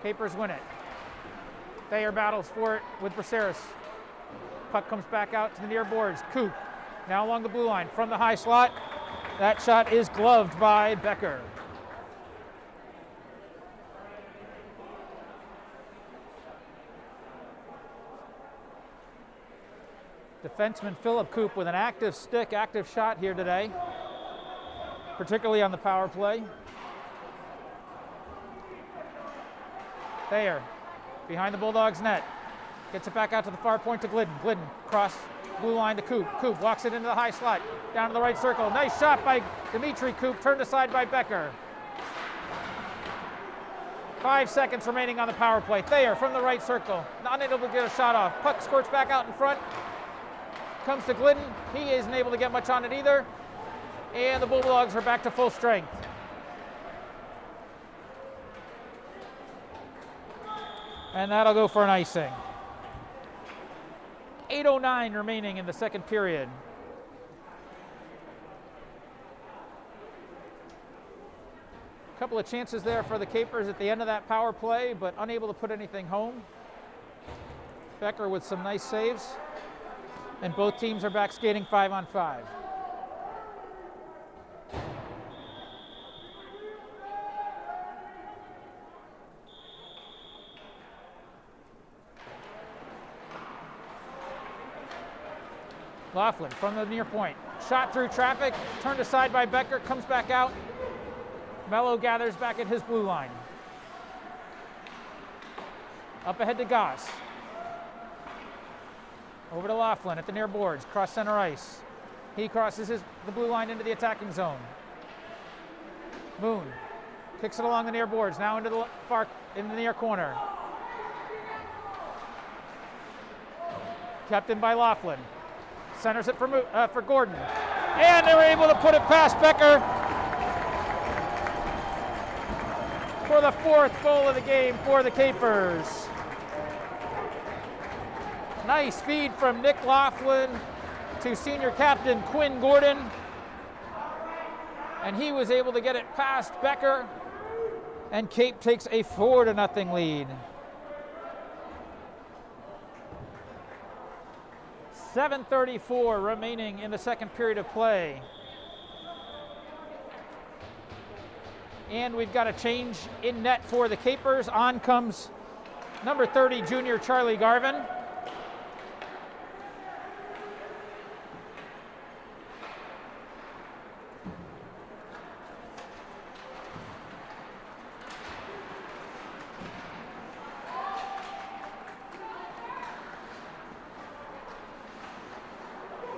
Capers win it. Thayer battles for it with Braceras. Puck comes back out to the near boards. Coop Now along the blue line from the high slot. That shot is gloved by Becker. Defenseman Philip Coop with an active stick, active shot here today, particularly on the power play. Thayer behind the Bulldogs net. Gets it back out to the far point to Glidden. Glidden cross blue line to Coop. Coop walks it into the high slot, down to the right circle. Nice shot by Dimitri Coop, turned aside by Becker. 5 seconds remaining on the power play. Thayer from the right circle, not able to get a shot off. Puck squirts back out in front. Comes to Glidden. He isn't able to get much on it either. And the Bulldogs are back to full strength. And that'll go for an icing. 8:09 remaining in the second period. A couple of chances there for the Capers at the end of that power play, but unable to put anything home. Becker with some nice saves. And both teams are back skating 5-on-5. Laughlin from the near point. Shot through traffic, turned aside by Becker, comes back out. Mello gathers back at his blue line. Up ahead to Goss. Over to Laughlin at the near boards, cross center ice. He crosses the blue line into the attacking zone. Moon kicks it along the near boards, now into the near corner. Kept in by Laughlin. Centers it for Gordon. And they were able to put it past Becker for the 4th goal of the game for the Capers. Nice feed from Nick Laughlin to senior captain Quinn Gordon. And he was able to get it past Becker. And Cape takes a 4-0 lead. 7:34 remaining in the second period of play. And we've got a change in net for the Capers. On comes number 30, junior Charlie Garvin.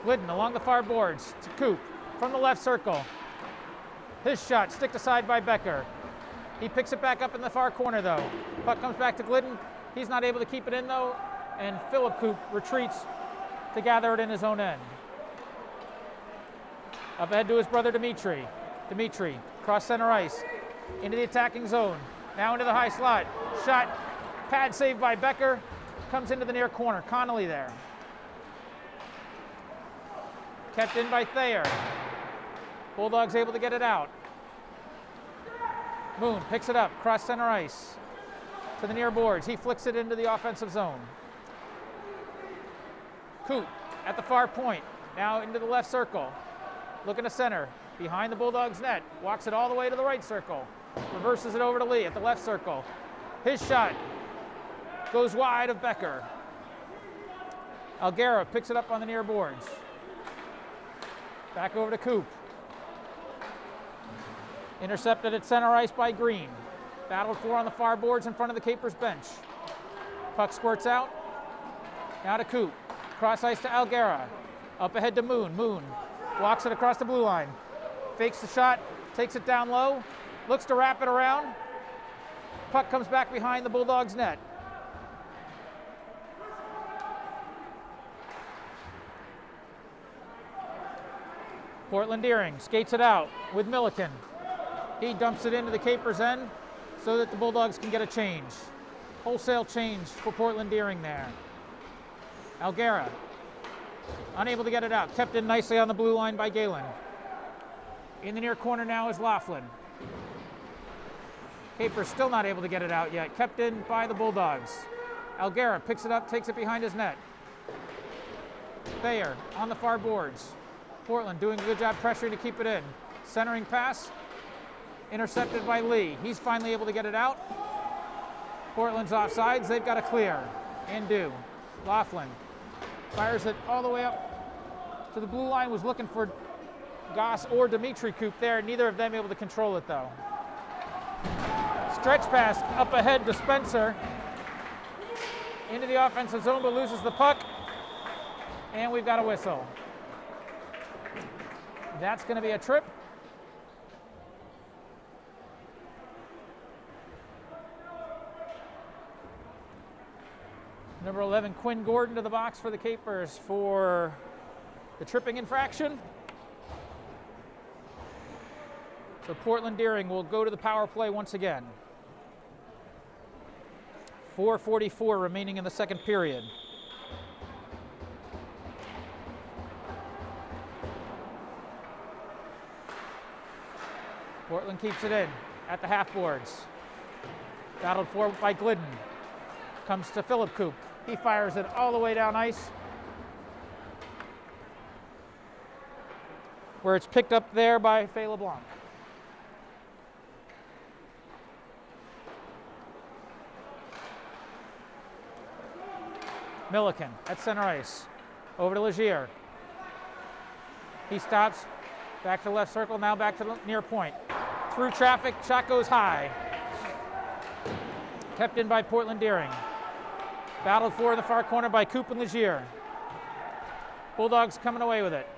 Glidden along the far boards to Coop from the left circle. His shot sticked aside by Becker. He picks it back up in the far corner though. Puck comes back to Glidden. He's not able to keep it in though, and Philip Coop retreats to gather it in his own end. Up ahead to his brother Dimitri. Dimitri, cross center ice, into the attacking zone. Now into the high slot. Shot, pad saved by Becker. Comes into the near corner. Connolly there. Kept in by Thayer. Bulldogs able to get it out. Moon picks it up, cross center ice to the near boards. He flicks it into the offensive zone. Coop at the far point, now into the left circle. Looking to center, behind the Bulldogs net. Walks it all the way to the right circle. Reverses it over to Lee at the left circle. His shot goes wide of Becker. Alguera picks it up on the near boards. Back over to Coop. Intercepted at center ice by Green. Battled for on the far boards in front of the Capers bench. Puck squirts out. Now to Coop. Cross ice to Alguera. Up ahead to Moon. Moon walks it across the blue line. Fakes the shot. Takes it down low. Looks to wrap it around. Puck comes back behind the Bulldogs net. Portland Deering skates it out with Milliken. He dumps it into the Capers' end so that the Bulldogs can get a change. Wholesale change for Portland Deering there. Alguera, unable to get it out. Kept in nicely on the blue line by Galen. In the near corner now is Laughlin. Capers still not able to get it out yet. Kept in by the Bulldogs. Alguera picks it up, takes it behind his net. Thayer on the far boards. Portland doing a good job pressuring to keep it in. Centering pass, intercepted by Lee. He's finally able to get it out. Portland's offsides, they've got a clear. Indu, Laughlin fires it all the way up to the blue line, was looking for Goss or Dimitri Koop there. Neither of them able to control it though. Stretch pass up ahead to Spencer. Into the offensive zone, but loses the puck. And we've got a whistle. That's going to be a trip. Number 11, Quinn Gordon to the box for the Capers for the tripping infraction. So Portland Deering will go to the power play once again. 4:44 remaining in the second period. Portland keeps it in at the half boards. Battled for by Glidden. Comes to Philip Koop. He fires it all the way down ice, where it's picked up there by Fay LeBlanc. Milliken at center ice. Over to Legier. He stops. Back to the left circle, now back to the near point. Through traffic, shot goes high. Kept in by Portland Deering. Battled for in the far corner by Koop and Legier. Bulldogs coming away with it.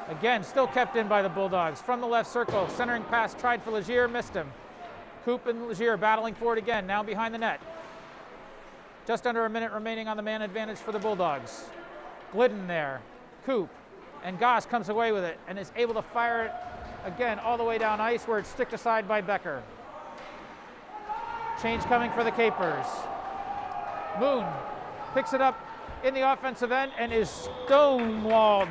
Again, still kept in by the Bulldogs. From the left circle, centering pass tried for Legier, missed him. Koop and Legier battling for it again, now behind the net. Just under a minute remaining on the man advantage for the Bulldogs. Glidden there, Koop, and Goss comes away with it and is able to fire it again all the way down ice, where it's sticked aside by Becker. Change coming for the Capers. Moon picks it up in the offensive end and is stonewalled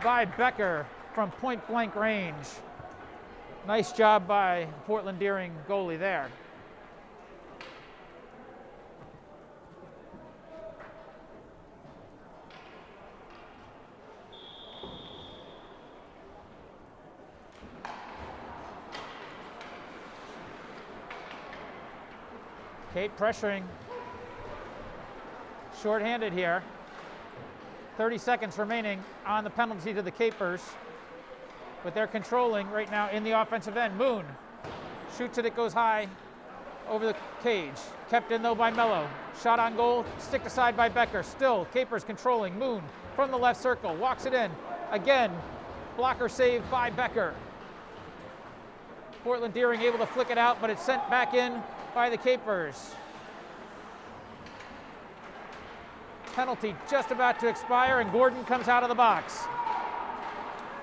by Becker from point blank range. Nice job by Portland Deering goalie there. Cape pressuring. Short-handed here. 30 seconds remaining on the penalty to the Capers. But they're controlling right now in the offensive end. Moon shoots it, it goes high over the cage. Kept in though by Mello. Shot on goal, sticked aside by Becker. Still, Capers controlling. Moon from the left circle, walks it in. Again, blocker saved by Becker. Portland Deering able to flick it out, but it's sent back in by the Capers. Penalty just about to expire, and Gordon comes out of the box.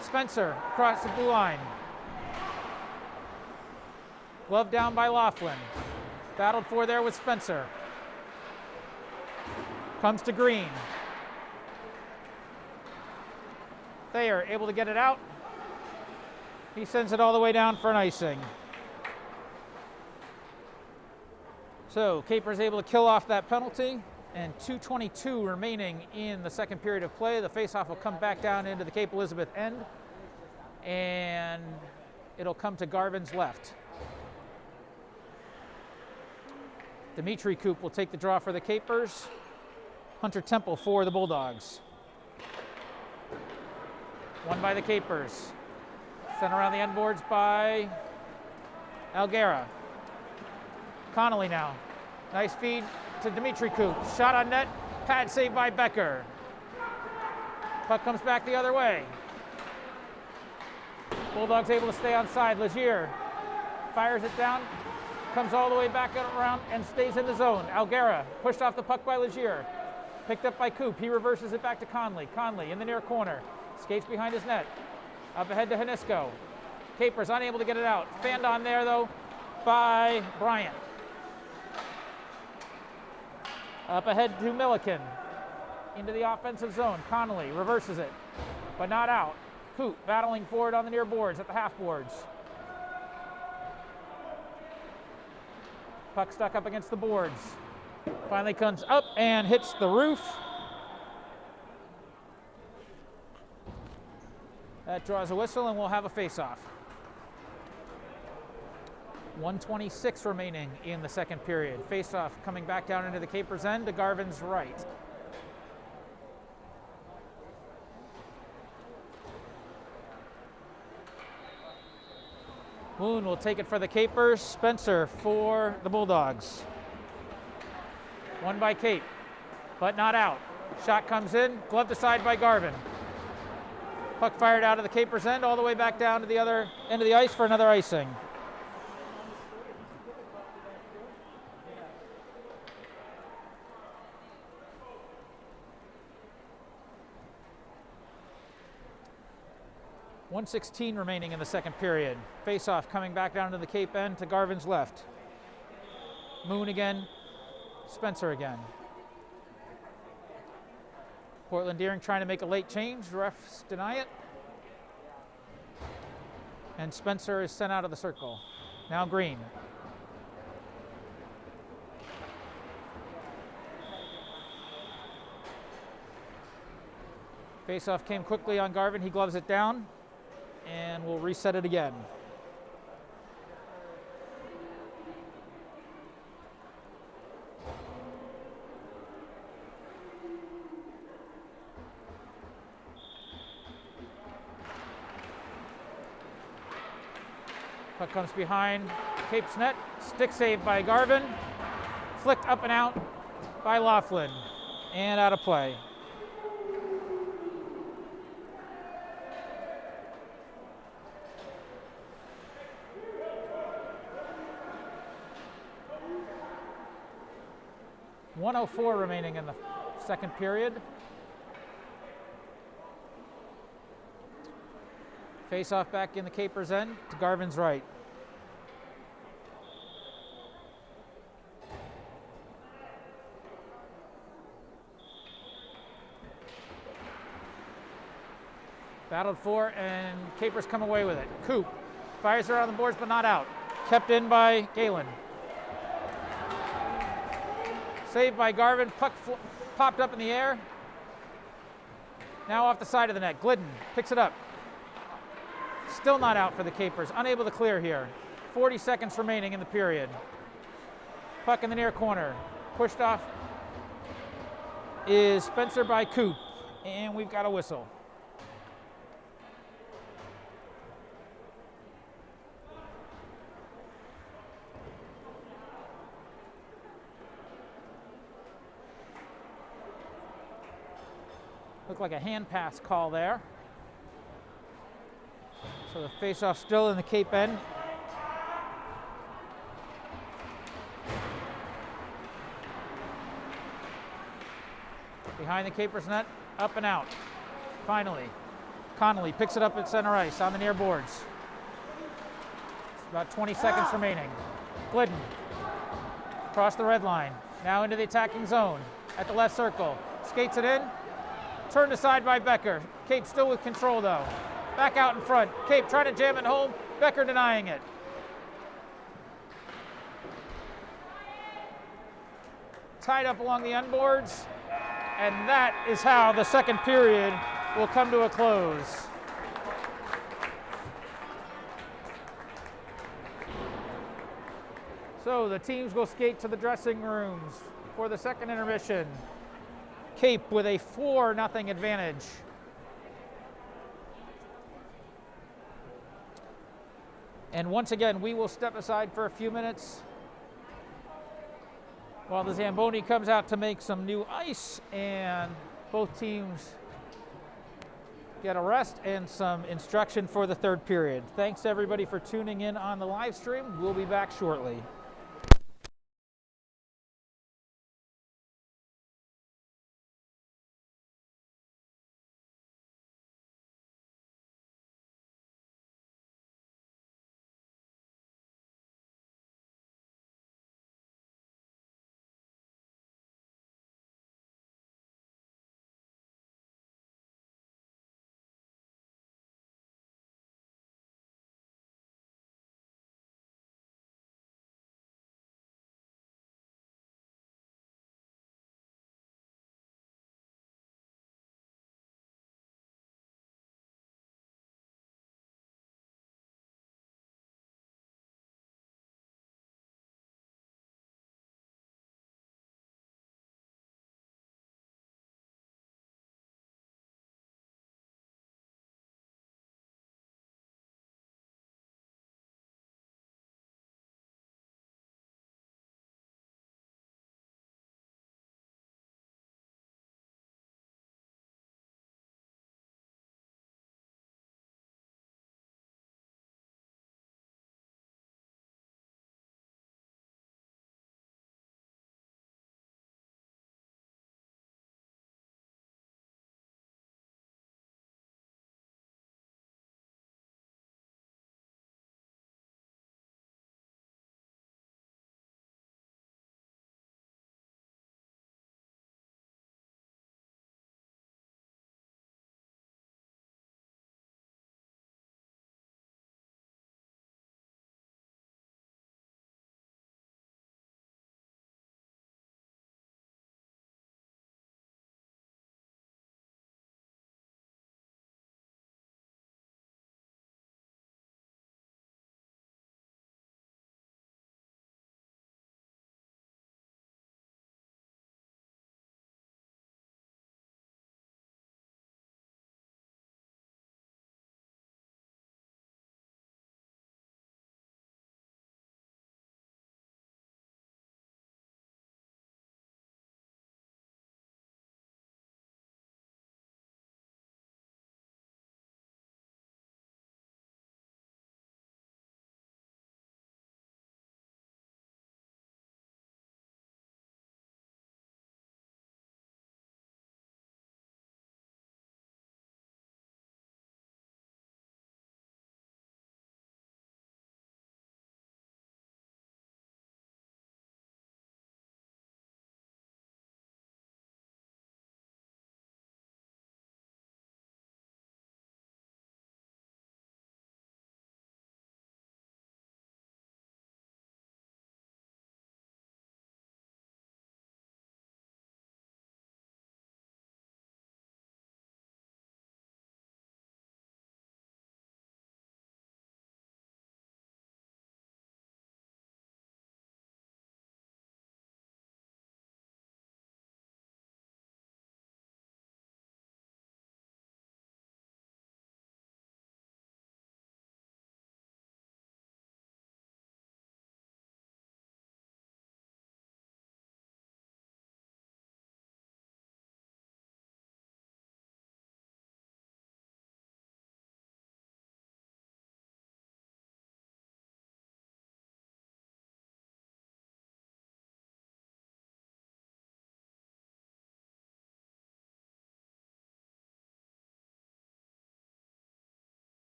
Spencer across the blue line. Glove down by Laughlin. Battled for there with Spencer. Comes to Green. Thayer able to get it out. He sends it all the way down for an icing. So Capers able to kill off that penalty, and 2:22 remaining in the second period of play. The faceoff will come back down into the Cape Elizabeth end, and it'll come to Garvin's left. Dimitri Koop will take the draw for the Capers. Hunter Temple for the Bulldogs. Won by the Capers. Sent around the end boards by Alguera. Connolly now. Nice feed to Dimitri Koop. Shot on net. Pad saved by Becker. Puck comes back the other way. Bulldogs able to stay on side. Legier fires it down. Comes all the way back around and stays in the zone. Alguera pushed off the puck by Legier. Picked up by Koop. He reverses it back to Conley. Conley in the near corner. Skates behind his net. Up ahead to Hanisco. Capers unable to get it out. Fanned on there though by Bryant. Up ahead to Milliken. Into the offensive zone. Connolly reverses it, but not out. Koop battling forward on the near boards at the half boards. Puck stuck up against the boards. Finally comes up and hits the roof. That draws a whistle, and we'll have a face-off. 1:26 remaining in the second period. Face-off coming back down into the Capers' end to Garvin's right. Moon will take it for the Capers. Spencer for the Bulldogs. Won by Cape, but not out. Shot comes in, gloved aside by Garvin. Puck fired out of the Capers' end all the way back down to the other end of the ice for another icing. .116 remaining in the second period. Face-off coming back down to the Cape end to Garvin's left. Moon again, Spencer again. Portland Deering trying to make a late change. Refs deny it. And Spencer is sent out of the circle. Now Green. Face-off came quickly on Garvin. He gloves it down. And we'll reset it again. Puck comes behind Cape's net. Stick save by Garvin. Flicked up and out by Laughlin. And out of play. .104 remaining in the second period. Face-off back in the Capers' end to Garvin's right. Battled for, and Capers come away with it. Coop fires her on the boards, but not out. Kept in by Galen. Saved by Garvin. Puck popped up in the air. Now off the side of the net. Glidden picks it up. Still not out for the Capers. Unable to clear here. 40 seconds remaining in the period. Puck in the near corner. Pushed off is Spencer by Coop. And we've got a whistle. Looked like a hand pass call there. So the face-off still in the Cape end. Behind the Capers' net, up and out. Finally, Connolly picks it up at center ice on the near boards. It's about 20 seconds remaining. Glidden across the red line. Now into the attacking zone at the left circle. Skates it in. Turned aside by Becker. Cape still with control though. Back out in front. Cape trying to jam it home. Becker denying it. Tied up along the unboards. And that is how the second period will come to a close. So the teams will skate to the dressing rooms for the second intermission. Cape with a 4-0 advantage. And once again, we will step aside for a few minutes while the Zamboni comes out to make some new ice and both teams get a rest and some instruction for the third period. Thanks everybody for tuning in on the live stream. We'll be back shortly.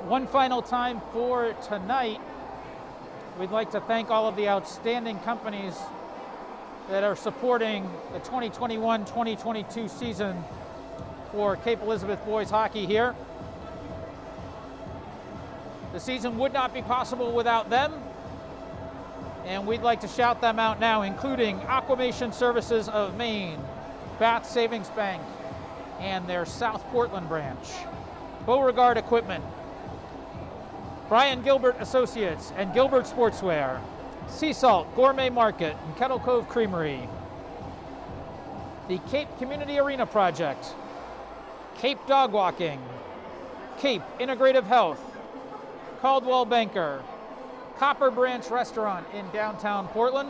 One final time for tonight, we'd like to thank all of the outstanding companies that are supporting the 2021-2022 season for Cape Elizabeth boys hockey here. The season would not be possible without them, and we'd like to shout them out now, including Aquamation Services of Maine, Bath Savings Bank, and their South Portland branch, Beauregard Equipment, Brian Gilbert Associates and Gilbert Sportswear, Sea Salt Gourmet Market and Kettle Cove Creamery, the Cape Community Arena Project, Cape Dog Walking, Cape Integrative Health, Caldwell Banker, Copper Branch Restaurant in downtown Portland,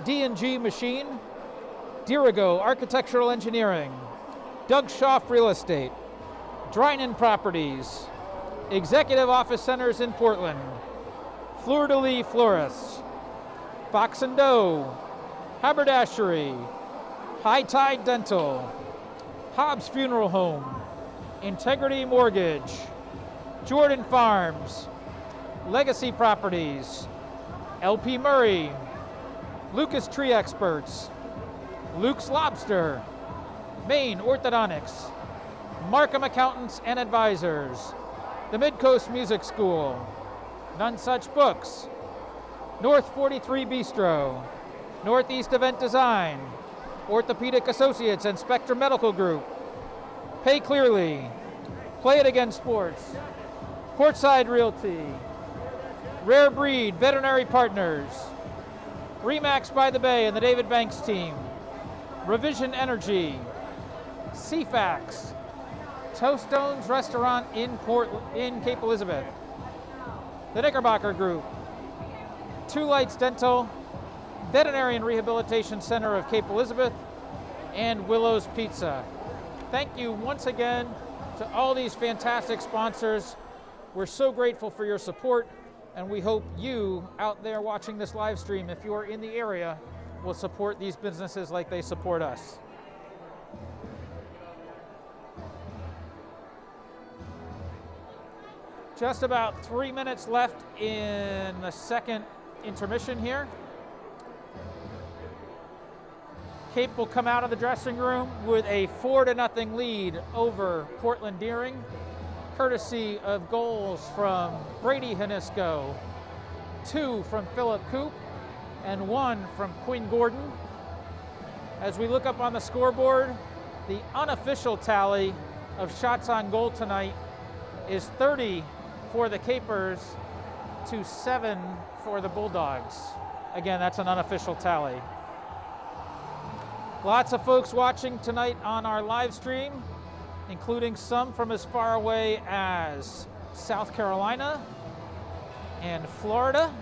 D&G Machine, Dirigo Architectural Engineering, Doug Schaff Real Estate, Drynan Properties, Executive Office Centers in Portland, Fleur de Lis Florists, Fox & Doe, Haberdashery, High Tide Dental, Hobbs Funeral Home, Integrity Mortgage, Jordan Farms, Legacy Properties, LP Murray, Lucas Tree Experts, Luke's Lobster, Maine Orthodontics, Markham Accountants and Advisors, the Midcoast Music School, None Such Books, North 43 Bistro, Northeast Event Design, Orthopedic Associates and Spectrum Medical Group, Pay Clearly, Play It Again Sports, Portside Realty, Rare Breed Veterinary Partners, Remax by the Bay and the David Banks team, Revision Energy, CFAX, Toastones Restaurant in Cape Elizabeth, the Knickerbocker Group, Two Lights Dental, Veterinary and Rehabilitation Center of Cape Elizabeth, and Willow's Pizza. Thank you once again to all these fantastic sponsors. We're so grateful for your support, and we hope you out there watching this live stream, if you're in the area, will support these businesses like they support us. Just about 3 minutes left in the second intermission here. Cape will come out of the dressing room with a 4-0 lead over Portland Deering, courtesy of goals from Brady Hanisco, 2 from Philip Coop, and 1 from Quinn Gordon. As we look up on the scoreboard, the unofficial tally of shots on goal tonight is 30 for the Capers to 7 for the Bulldogs. Again, that's an unofficial tally. Lots of folks watching tonight on our live stream, including some from as far away as South Carolina and Florida.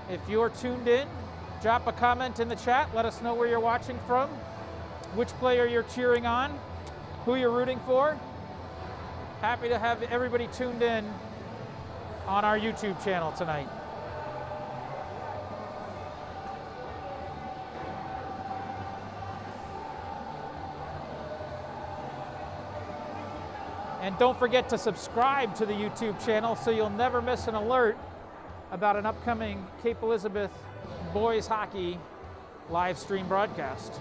If you're tuned in, drop a comment in the chat. Let us know where you're watching from, which player you're cheering on, who you're rooting for. Happy to have everybody tuned in on our YouTube channel tonight. And don't forget to subscribe to the YouTube channel so you'll never miss an alert about an upcoming Cape Elizabeth boys hockey live stream broadcast.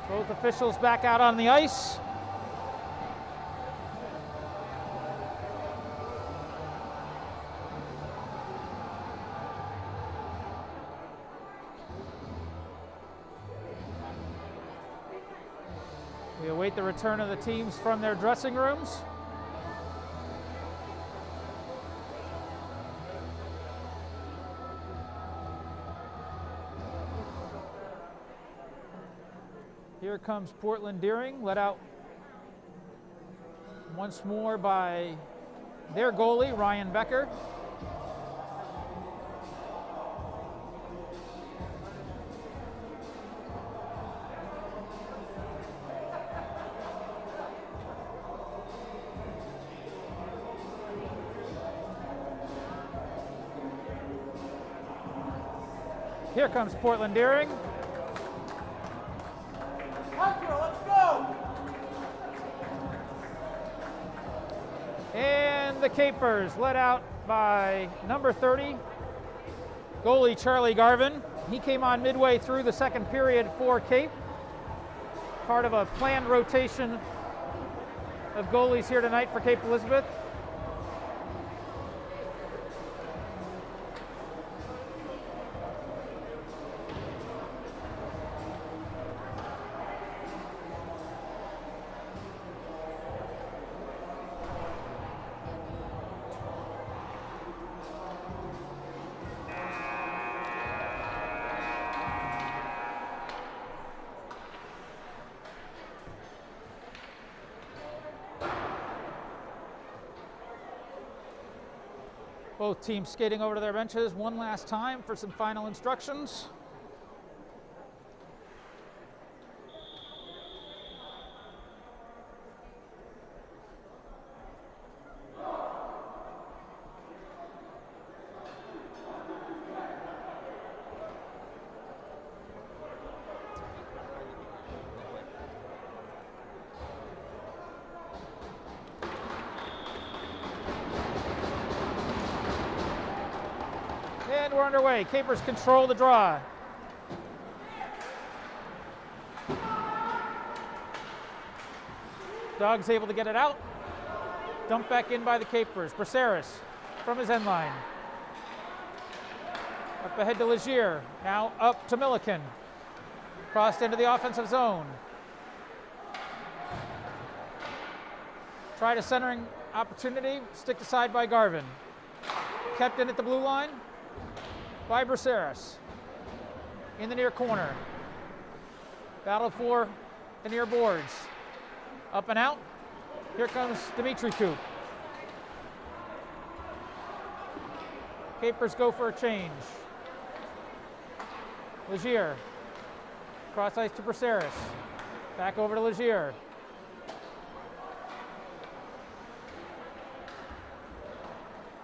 Both officials back out on the ice. We await the return of the teams from their dressing rooms. Here comes Portland Deering, let out once more by their goalie, Ryan Becker. Here comes Portland Deering. Let's go! And the Capers led out by number 30, goalie Charlie Garvin. He came on midway through the second period for Cape. Part of a planned rotation of goalies here tonight for Cape Elizabeth. Both teams skating over to their benches one last time for some final instructions. And we're underway. Capers control the draw. Dogs able to get it out. Dumped back in by the Capers. Braceras from his end line. Up ahead to Legier. Now up to Milliken. Crossed into the offensive zone. Tried a centering opportunity. Sticked aside by Garvin. Kept in at the blue line by Braceras. In the near corner. Battle for the near boards. Up and out. Here comes Dimitri Coop. Capers go for a change. Legier. Cross ice to Braceras. Back over to Legier.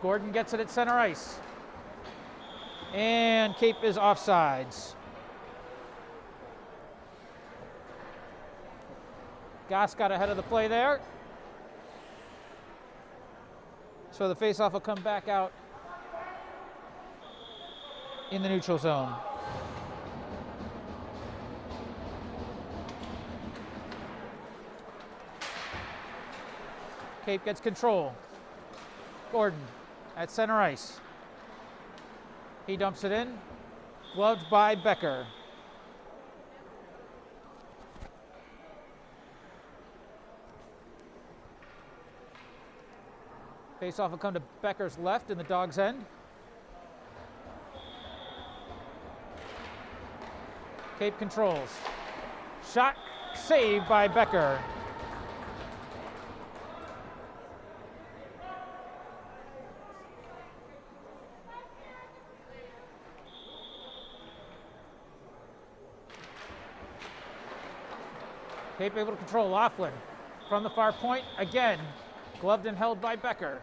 Gordon gets it at center ice. And Cape is offsides. Goss got ahead of the play there. So the faceoff will come back out in the neutral zone. Cape gets control. Gordon at center ice. He dumps it in, gloved by Becker. Faceoff will come to Becker's left in the dog's end. Cape controls. Shot saved by Becker. Cape able to control Laughlin from the far point. Again, gloved and held by Becker.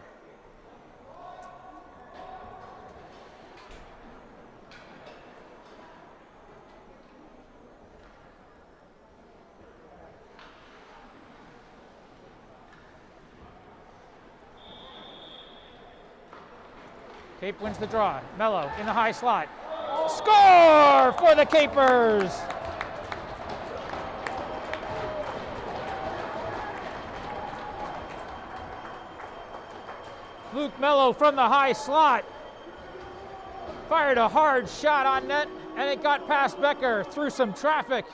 Cape wins the draw. Mello in the high slot. Score for the Capers! Luke Mello from the high slot fired a hard shot on net, and it got past Becker through some traffic,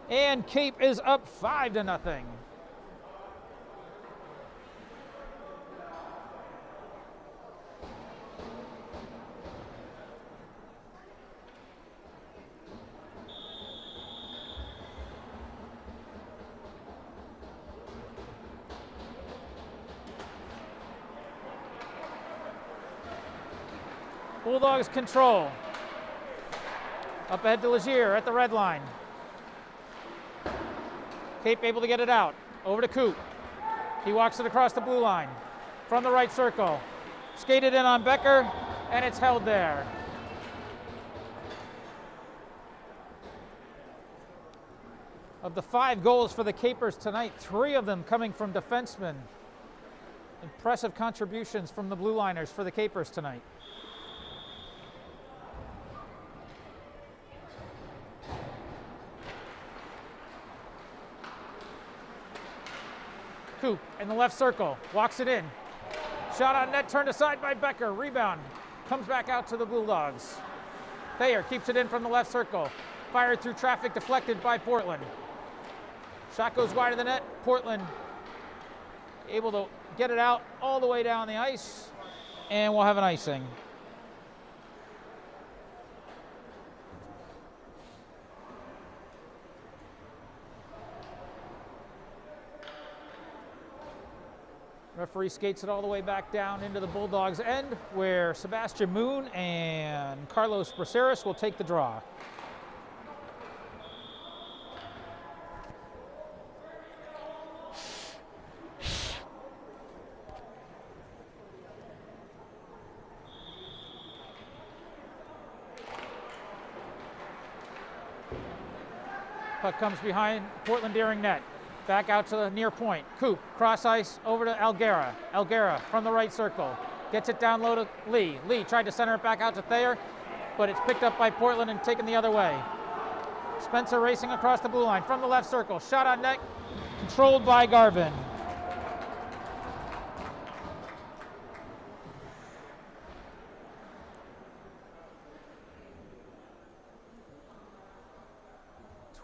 and Cape is up 5-0. Bulldogs control. Up ahead to Legier at the red line. Cape able to get it out. Over to Coop. He walks it across the blue line. From the right circle. Skated in on Becker, and it's held there. Of the 5 goals for the Capers tonight, 3 of them coming from defensemen. Impressive contributions from the Blue Liners for the Capers tonight. Coop in the left circle, walks it in. Shot on net, turned aside by Becker. Rebound, comes back out to the Bulldogs. Thayer keeps it in from the left circle. Fired through traffic, deflected by Portland. Shot goes wide of the net. Portland able to get it out all the way down the ice, and we'll have an icing. Referee skates it all the way back down into the Bulldogs' end, where Sebastian Moon and Carlos Braceras will take the draw. Puck comes behind Portland Deering net. Back out to the near point. Coop, cross ice over to Alguera. Alguera from the right circle. Gets it down low to Lee. Lee tried to center it back out to Thayer, but it's picked up by Portland and taken the other way. Spencer racing across the blue line from the left circle. Shot on net, controlled by Garvin.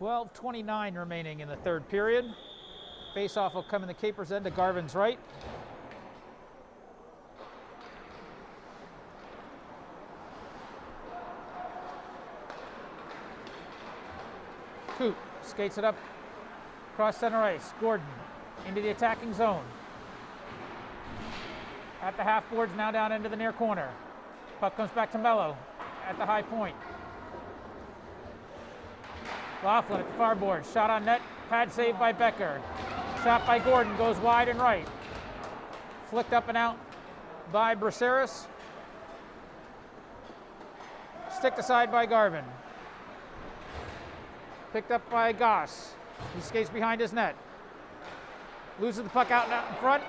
.29 remaining in the third period. Face-off will come in the Capers' end to Garvin's right. Coop skates it up across center ice. Gordon into the attacking zone. At the half boards, now down into the near corner. Puck comes back to Mello at the high point. Laughlin at the far board. Shot on net. Pad saved by Becker. Shot by Gordon. Goes wide and right. Flicked up and out by Braceras. Sticked aside by Garvin. Picked up by Goss. He skates behind his net. Loses the puck out in front.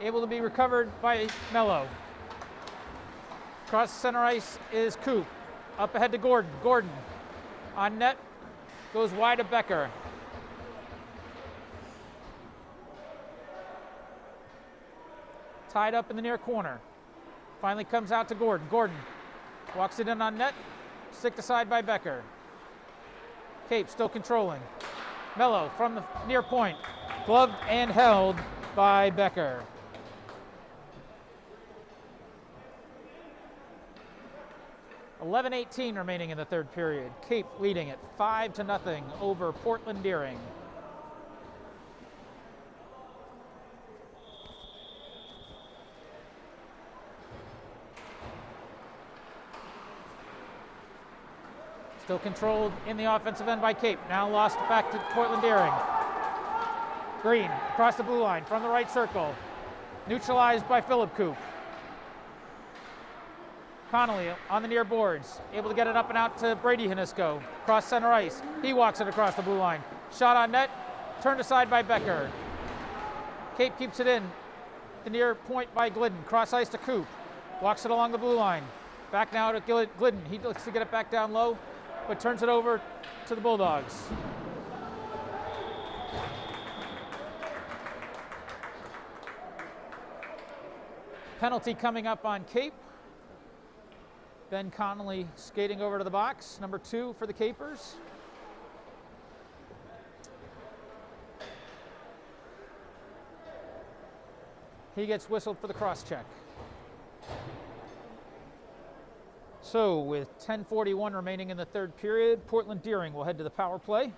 Able to be recovered by Mello. Across center ice is Coop. Up ahead to Gordon. Gordon on net, goes wide of Becker. Tied up in the near corner. Finally comes out to Gordon. Gordon walks it in on net, sticked aside by Becker. Cape still controlling. Mello from the near point, gloved and held by Becker. .18 remaining in the third period. Cape leading at 5-0 over Portland Deering. Still controlled in the offensive end by Cape. Now lost back to Portland Deering. Green across the blue line from the right circle. Neutralized by Philip Coop. Connolly on the near boards, able to get it up and out to Brady Hanisco. Cross center ice. He walks it across the blue line. Shot on net, turned aside by Becker. Cape keeps it in. The near point by Glidden. Cross ice to Coop. Walks it along the blue line. Back now to Glidden. He looks to get it back down low, but turns it over to the Bulldogs. Penalty coming up on Cape. Ben Connolly skating over to the box, number 2 for the Capers. He gets whistled for the cross check. So with 10:41 remaining in the third period, Portland Deering will head to the power play.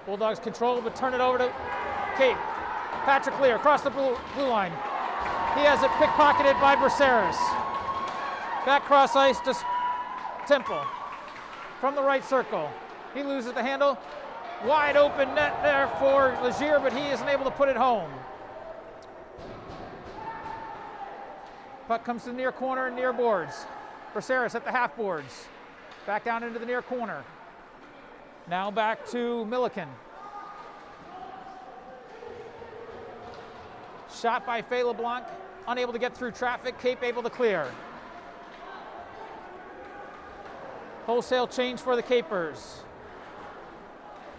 Bulldogs control, but turn it over to Cape. Patrick Lear across the blue line. He has it pickpocketed by Braceras. Back cross ice to Temple from the right circle. He loses the handle Wide open net there for Legier, but he isn't able to put it home. Puck comes to the near corner and near boards. Braceras at the half boards. Back down into the near corner. Now back to Milliken. Shot by Fay LeBlanc, unable to get through traffic. Cape able to clear. Wholesale change for the Capers.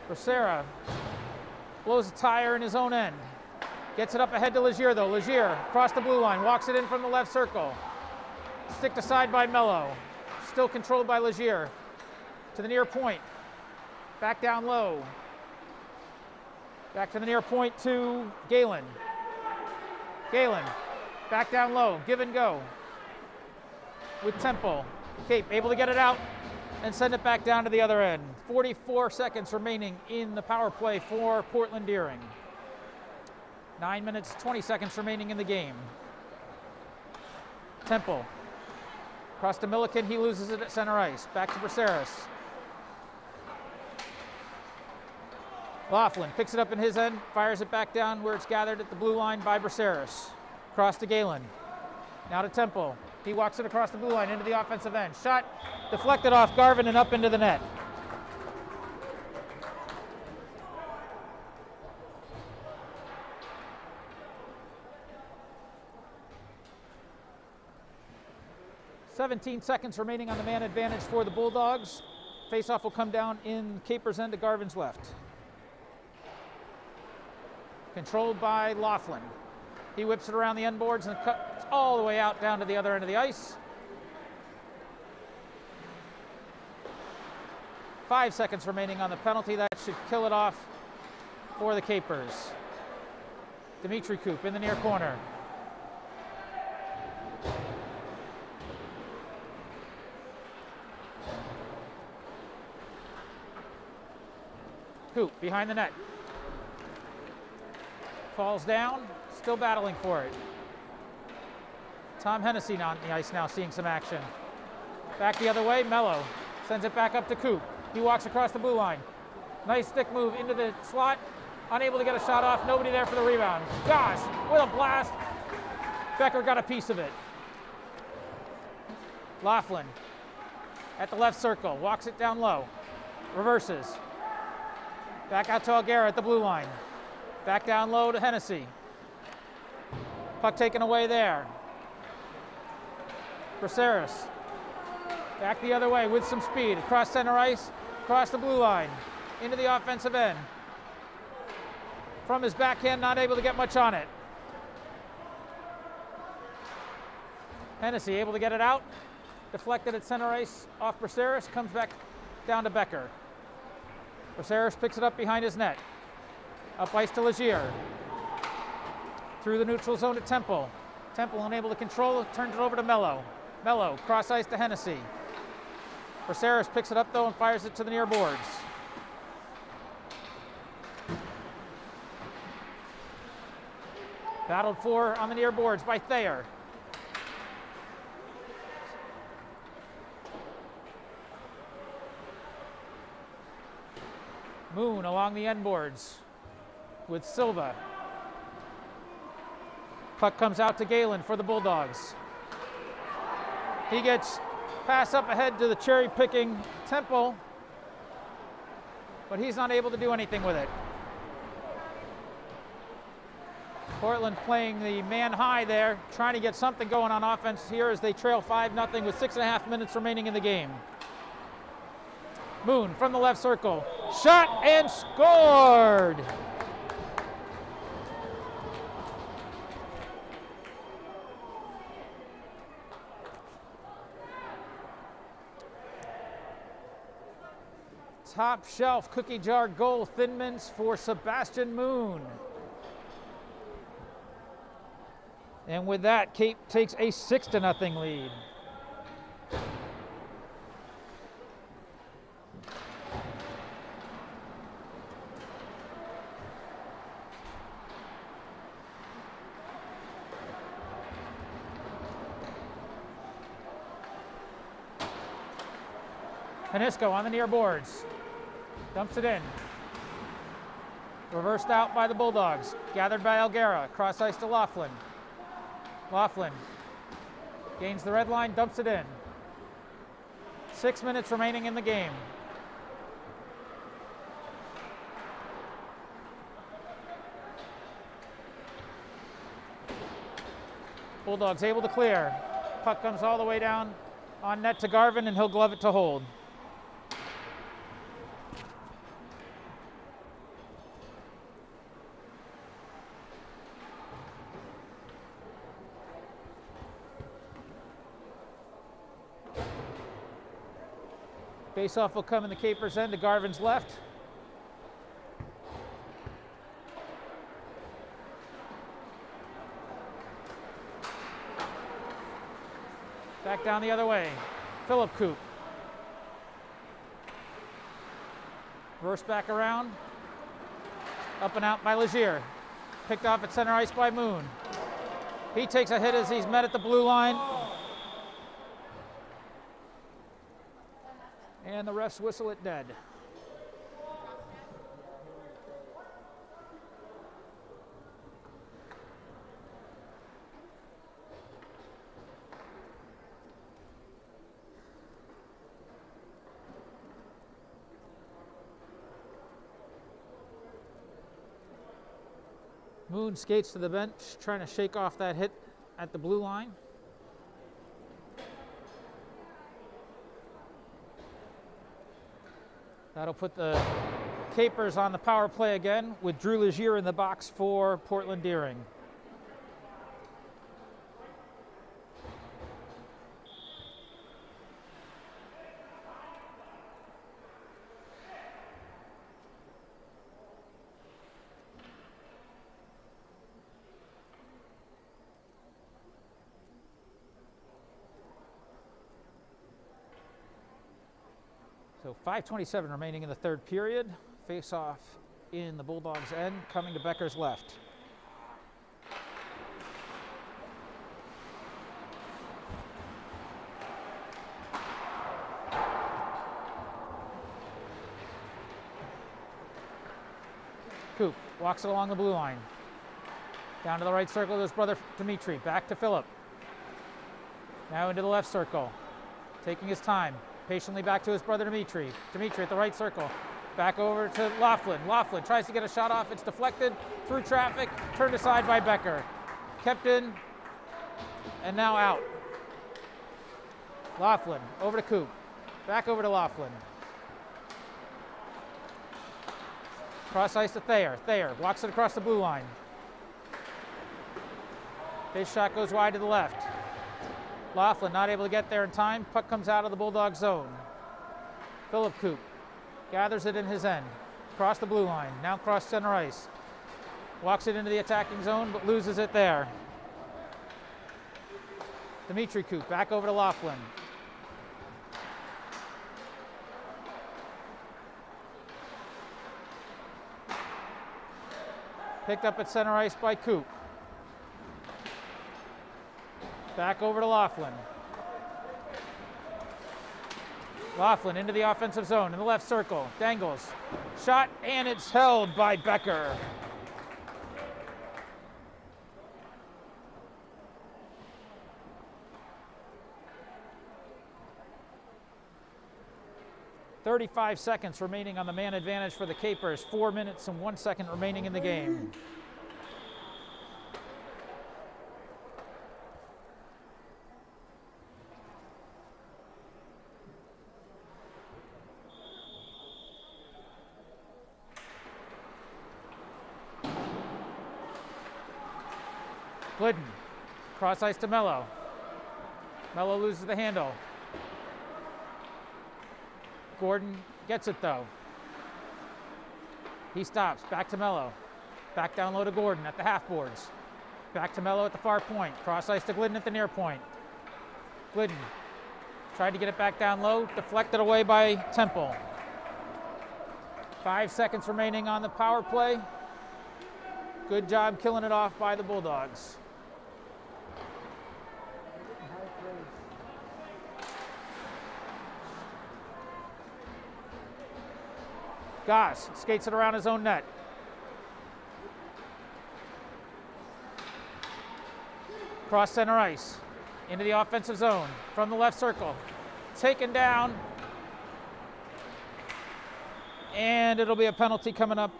Bracera blows a tire in his own end. Gets it up ahead to Legier though. Legier across the blue line, walks it in from the left circle. Sticked aside by Mello. Still controlled by Legier. To the near point. Back down low. Back to the near point to Galen. Galen, back down low, give and go. With Temple. Cape able to get it out and send it back down to the other end. 44 seconds remaining in the power play for Portland Deering. 9 minutes, 20 seconds remaining in the game. Temple. Across to Milliken, he loses it at center ice. Back to Braceras. Laughlin picks it up in his end, fires it back down where it's gathered at the blue line by Braceras. Across to Galen. Now to Temple. He walks it across the blue line into the offensive end. Shot deflected off Garvin and up into the net. "17 seconds remaining on the man advantage for the Bulldogs. Faceoff will come down in Capers' end to Garvin's left. Controlled by Laughlin. He whips it around the end boards and cuts all the way out down to the other end of the ice. 5 seconds remaining on the penalty. That should kill it off for the Capers. Dimitri Coop in the near corner. Coop behind the net. Falls down, still battling for it. Tom Hennessy on the ice now, seeing some action. Back the other way, Mello sends it back up to Coop. He walks across the blue line. Nice stick move into the slot. Unable to get a shot off, nobody there for the rebound. Gosh, with a blast. Becker got a piece of it. Laughlin at the left circle, walks it down low. Reverses. Back out to Alguera at the blue line. Back down low to Hennessy. Puck taken away there. Braceras. Back the other way with some speed. Across center ice, across the blue line. Into the offensive end. From his backhand, not able to get much on it. Hennessy able to get it out. Deflected at center ice off Braceras. Comes back down to Becker. Braceras picks it up behind his net. Up ice to Legier. Through the neutral zone to Temple. Temple unable to control it, turns it over to Mello. Mello, cross ice to Hennessy. Braceras picks it up though and fires it to the near boards. Battled for on the near boards by Thayer. Moon along the end boards with Silva. Puck comes out to Galen for the Bulldogs. He gets pass up ahead to the cherry-picking Temple, but he's not able to do anything with it. Portland playing the man high there, trying to get something going on offense here as they trail 5-0 with 6.5 minutes remaining in the game. Moon from the left circle. Shot and scored! Top shelf cookie jar goal, Thin Mints for Sebastian Moon. And with that, Cape takes a 6-0 lead. Hanisco on the near boards. Dumps it in. Reversed out by the Bulldogs. Gathered by Elguera. Cross ice to Laughlin. Laughlin gains the red line, dumps it in. 6 minutes remaining in the game. Bulldogs able to clear. Puck comes all the way down on net to Garvin, and he'll glove it to hold. Faceoff will come in the Capers' end to Garvin's left. Back down the other way. Philip Coop. Reverse back around. Up and out by Legier. Picked off at center ice by Moon. He takes a hit as he's met at the blue line. And the refs whistle it dead. Moon skates to the bench, trying to shake off that hit at the blue line. That'll put the Capers on the power play again with Drew Legier in the box for Portland Deering. So 5:27 remaining in the third period. Face off in the Bulldogs' end, coming to Becker's left. Coop walks it along the blue line. Down to the right circle to his brother Dimitri. Back to Philip. Now into the left circle. Taking his time. Patiently back to his brother Dimitri. Dimitri at the right circle. Back over to Laughlin. Laughlin tries to get a shot off. It's deflected through traffic. Turned aside by Becker. Kept in and now out. Laughlin over to Coop. Back over to Laughlin. Cross ice to Thayer. Thayer walks it across the blue line. His shot goes wide to the left. Laughlin not able to get there in time. Puck comes out of the Bulldog zone. Philip Coop gathers it in his end. Across the blue line. Now cross center ice. Walks it into the attacking zone, but loses it there. Dimitri Coop back over to Laughlin. Picked up at center ice by Coop. Back over to Laughlin. Laughlin into the offensive zone in the left circle. Dangles. Shot, and it's held by Becker. .35 seconds remaining on the man advantage for the Capers. 4 minutes and 1 second remaining in the game. Glidden, cross ice to Mello. Mello loses the handle. Gordon gets it though. He stops, back to Mello. Back down low to Gordon at the half boards. Back to Mello at the far point. Cross ice to Glidden at the near point. Glidden tried to get it back down low, deflected away by Temple. 5 seconds remaining on the power play. Good job killing it off by the Bulldogs. Goss skates it around his own net. Cross center ice, into the offensive zone, from the left circle. Taken down, and it'll be a penalty coming up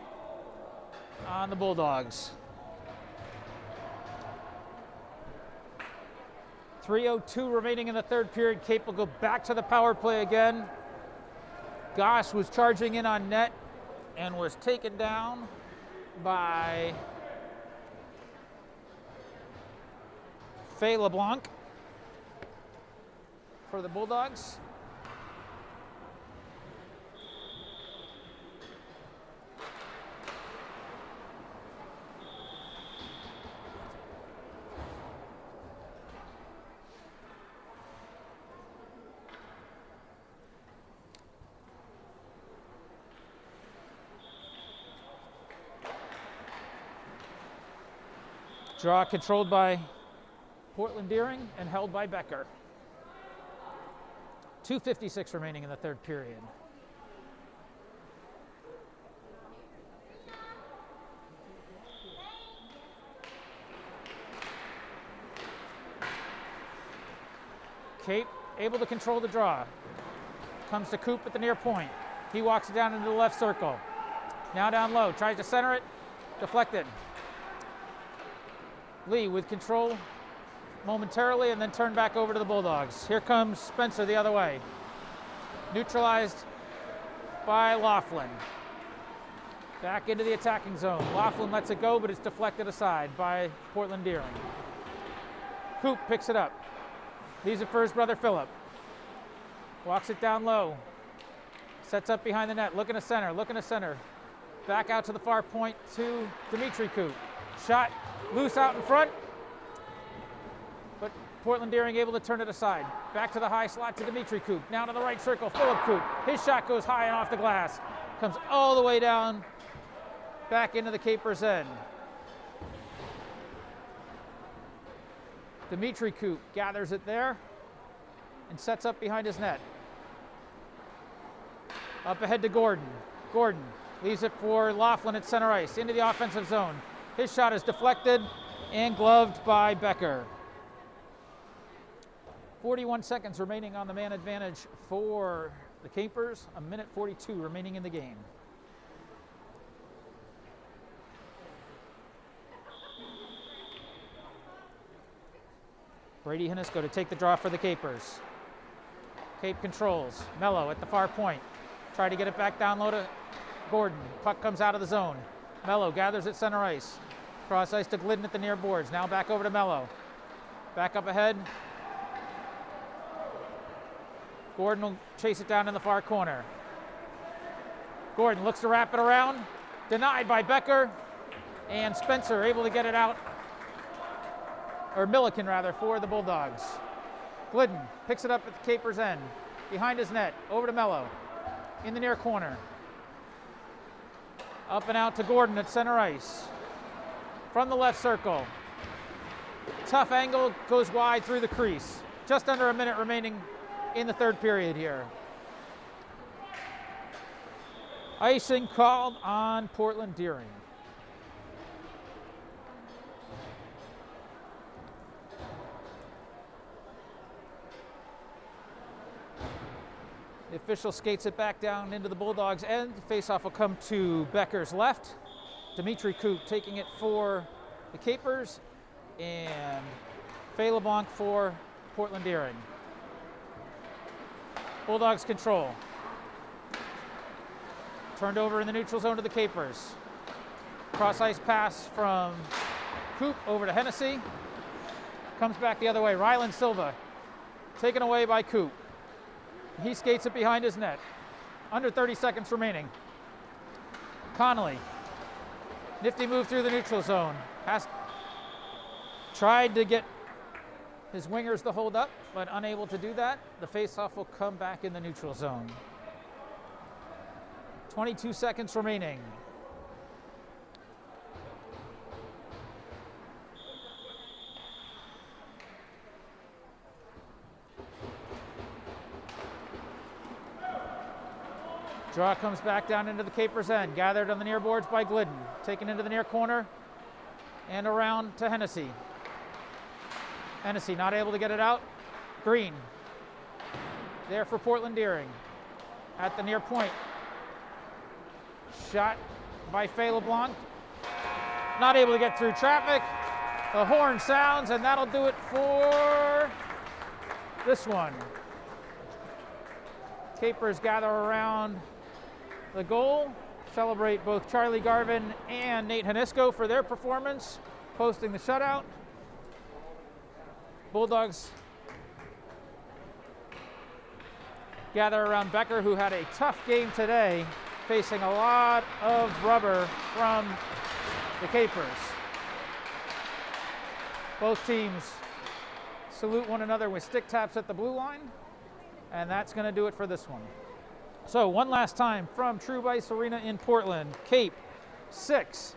on the Bulldogs. 3:02 remaining in the third period. Cape will go back to the power play again. Goss was charging in on net and was taken down by Faye LeBlanc for the Bulldogs. Draw controlled by Portland Deering and held by Becker. 2:56 remaining in the third period. Cape able to control the draw. Comes to Coop at the near point. He walks it down into the left circle. Now down low, tries to center it, deflected. Lee with control momentarily and then turned back over to the Bulldogs. Here comes Spencer the other way. Neutralized by Laughlin. Back into the attacking zone. Laughlin lets it go, but it's deflected aside by Portland Deering. Coop picks it up. Leaves it for his brother Philip. Walks it down low. Sets up behind the net. Looking to center. Back out to the far point to Dimitri Coop. Shot loose out in front, but Portland Deering able to turn it aside. Back to the high slot to Dimitri Coop. Now to the right circle, Philip Coop. His shot goes high and off the glass. Comes all the way down, back into the Capers' end. Dimitri Coop gathers it there and sets up behind his net. Up ahead to Gordon. Gordon leaves it for Laughlin at center ice, into the offensive zone. His shot is deflected and gloved by Becker. 41 seconds remaining on the man advantage for the Capers. 1:42 remaining in the game. Brady Hinnisko to take the draw for the Capers. Cape controls. Mello at the far point. Try to get it back down low to Gordon. Puck comes out of the zone. Mello gathers at center ice. Cross ice to Glidden at the near boards. Now back over to Mello. Back up ahead. Gordon will chase it down in the far corner. Gordon looks to wrap it around. Denied by Becker. And Spencer able to get it out. Or Milliken rather, for the Bulldogs. Glidden picks it up at the Capers' end. Behind his net. Over to Mello. In the near corner. Up and out to Gordon at center ice. From the left circle. Tough angle, goes wide through the crease. Just under a minute remaining in the third period here. Icing called on Portland Deering. The official skates it back down into the Bulldogs' end. Faceoff will come to Becker's left. Dimitri Coop taking it for the Capers, and Faye LeBlanc for Portland Deering. Bulldogs control. Turned over in the neutral zone to the Capers. Cross ice pass from Coop over to Hennessy. Comes back the other way. Rylan Silva taken away by Coop. He skates it behind his net. Under 30 seconds remaining. Connolly. Nifty move through the neutral zone. Has tried to get his wingers to hold up, but unable to do that. The faceoff will come back in the neutral zone. 22 seconds remaining. Draw comes back down into the Capers' end. Gathered on the near boards by Glidden. Taken into the near corner and around to Hennessy. Hennessy not able to get it out. Green. There for Portland Deering. At the near point. Shot by Faye LeBlanc. Not able to get through traffic. The horn sounds, and that'll do it for this one. Capers gather around the goal. Celebrate both Charlie Garvin and Nate Hanisco for their performance, posting the shutout. Bulldogs gather around Becker, who had a tough game today, facing a lot of rubber from the Capers. Both teams salute one another with stick taps at the blue line, and that's going to do it for this one. So one last time from Troubh Ice Arena in Portland. Cape 6,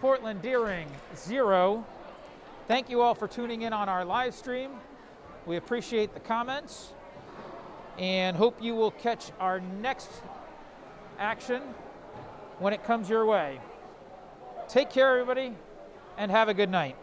Portland Deering 0. Thank you all for tuning in on our live stream. We appreciate the comments and hope you will catch our next action when it comes your way. Take care, everybody, and have a good night.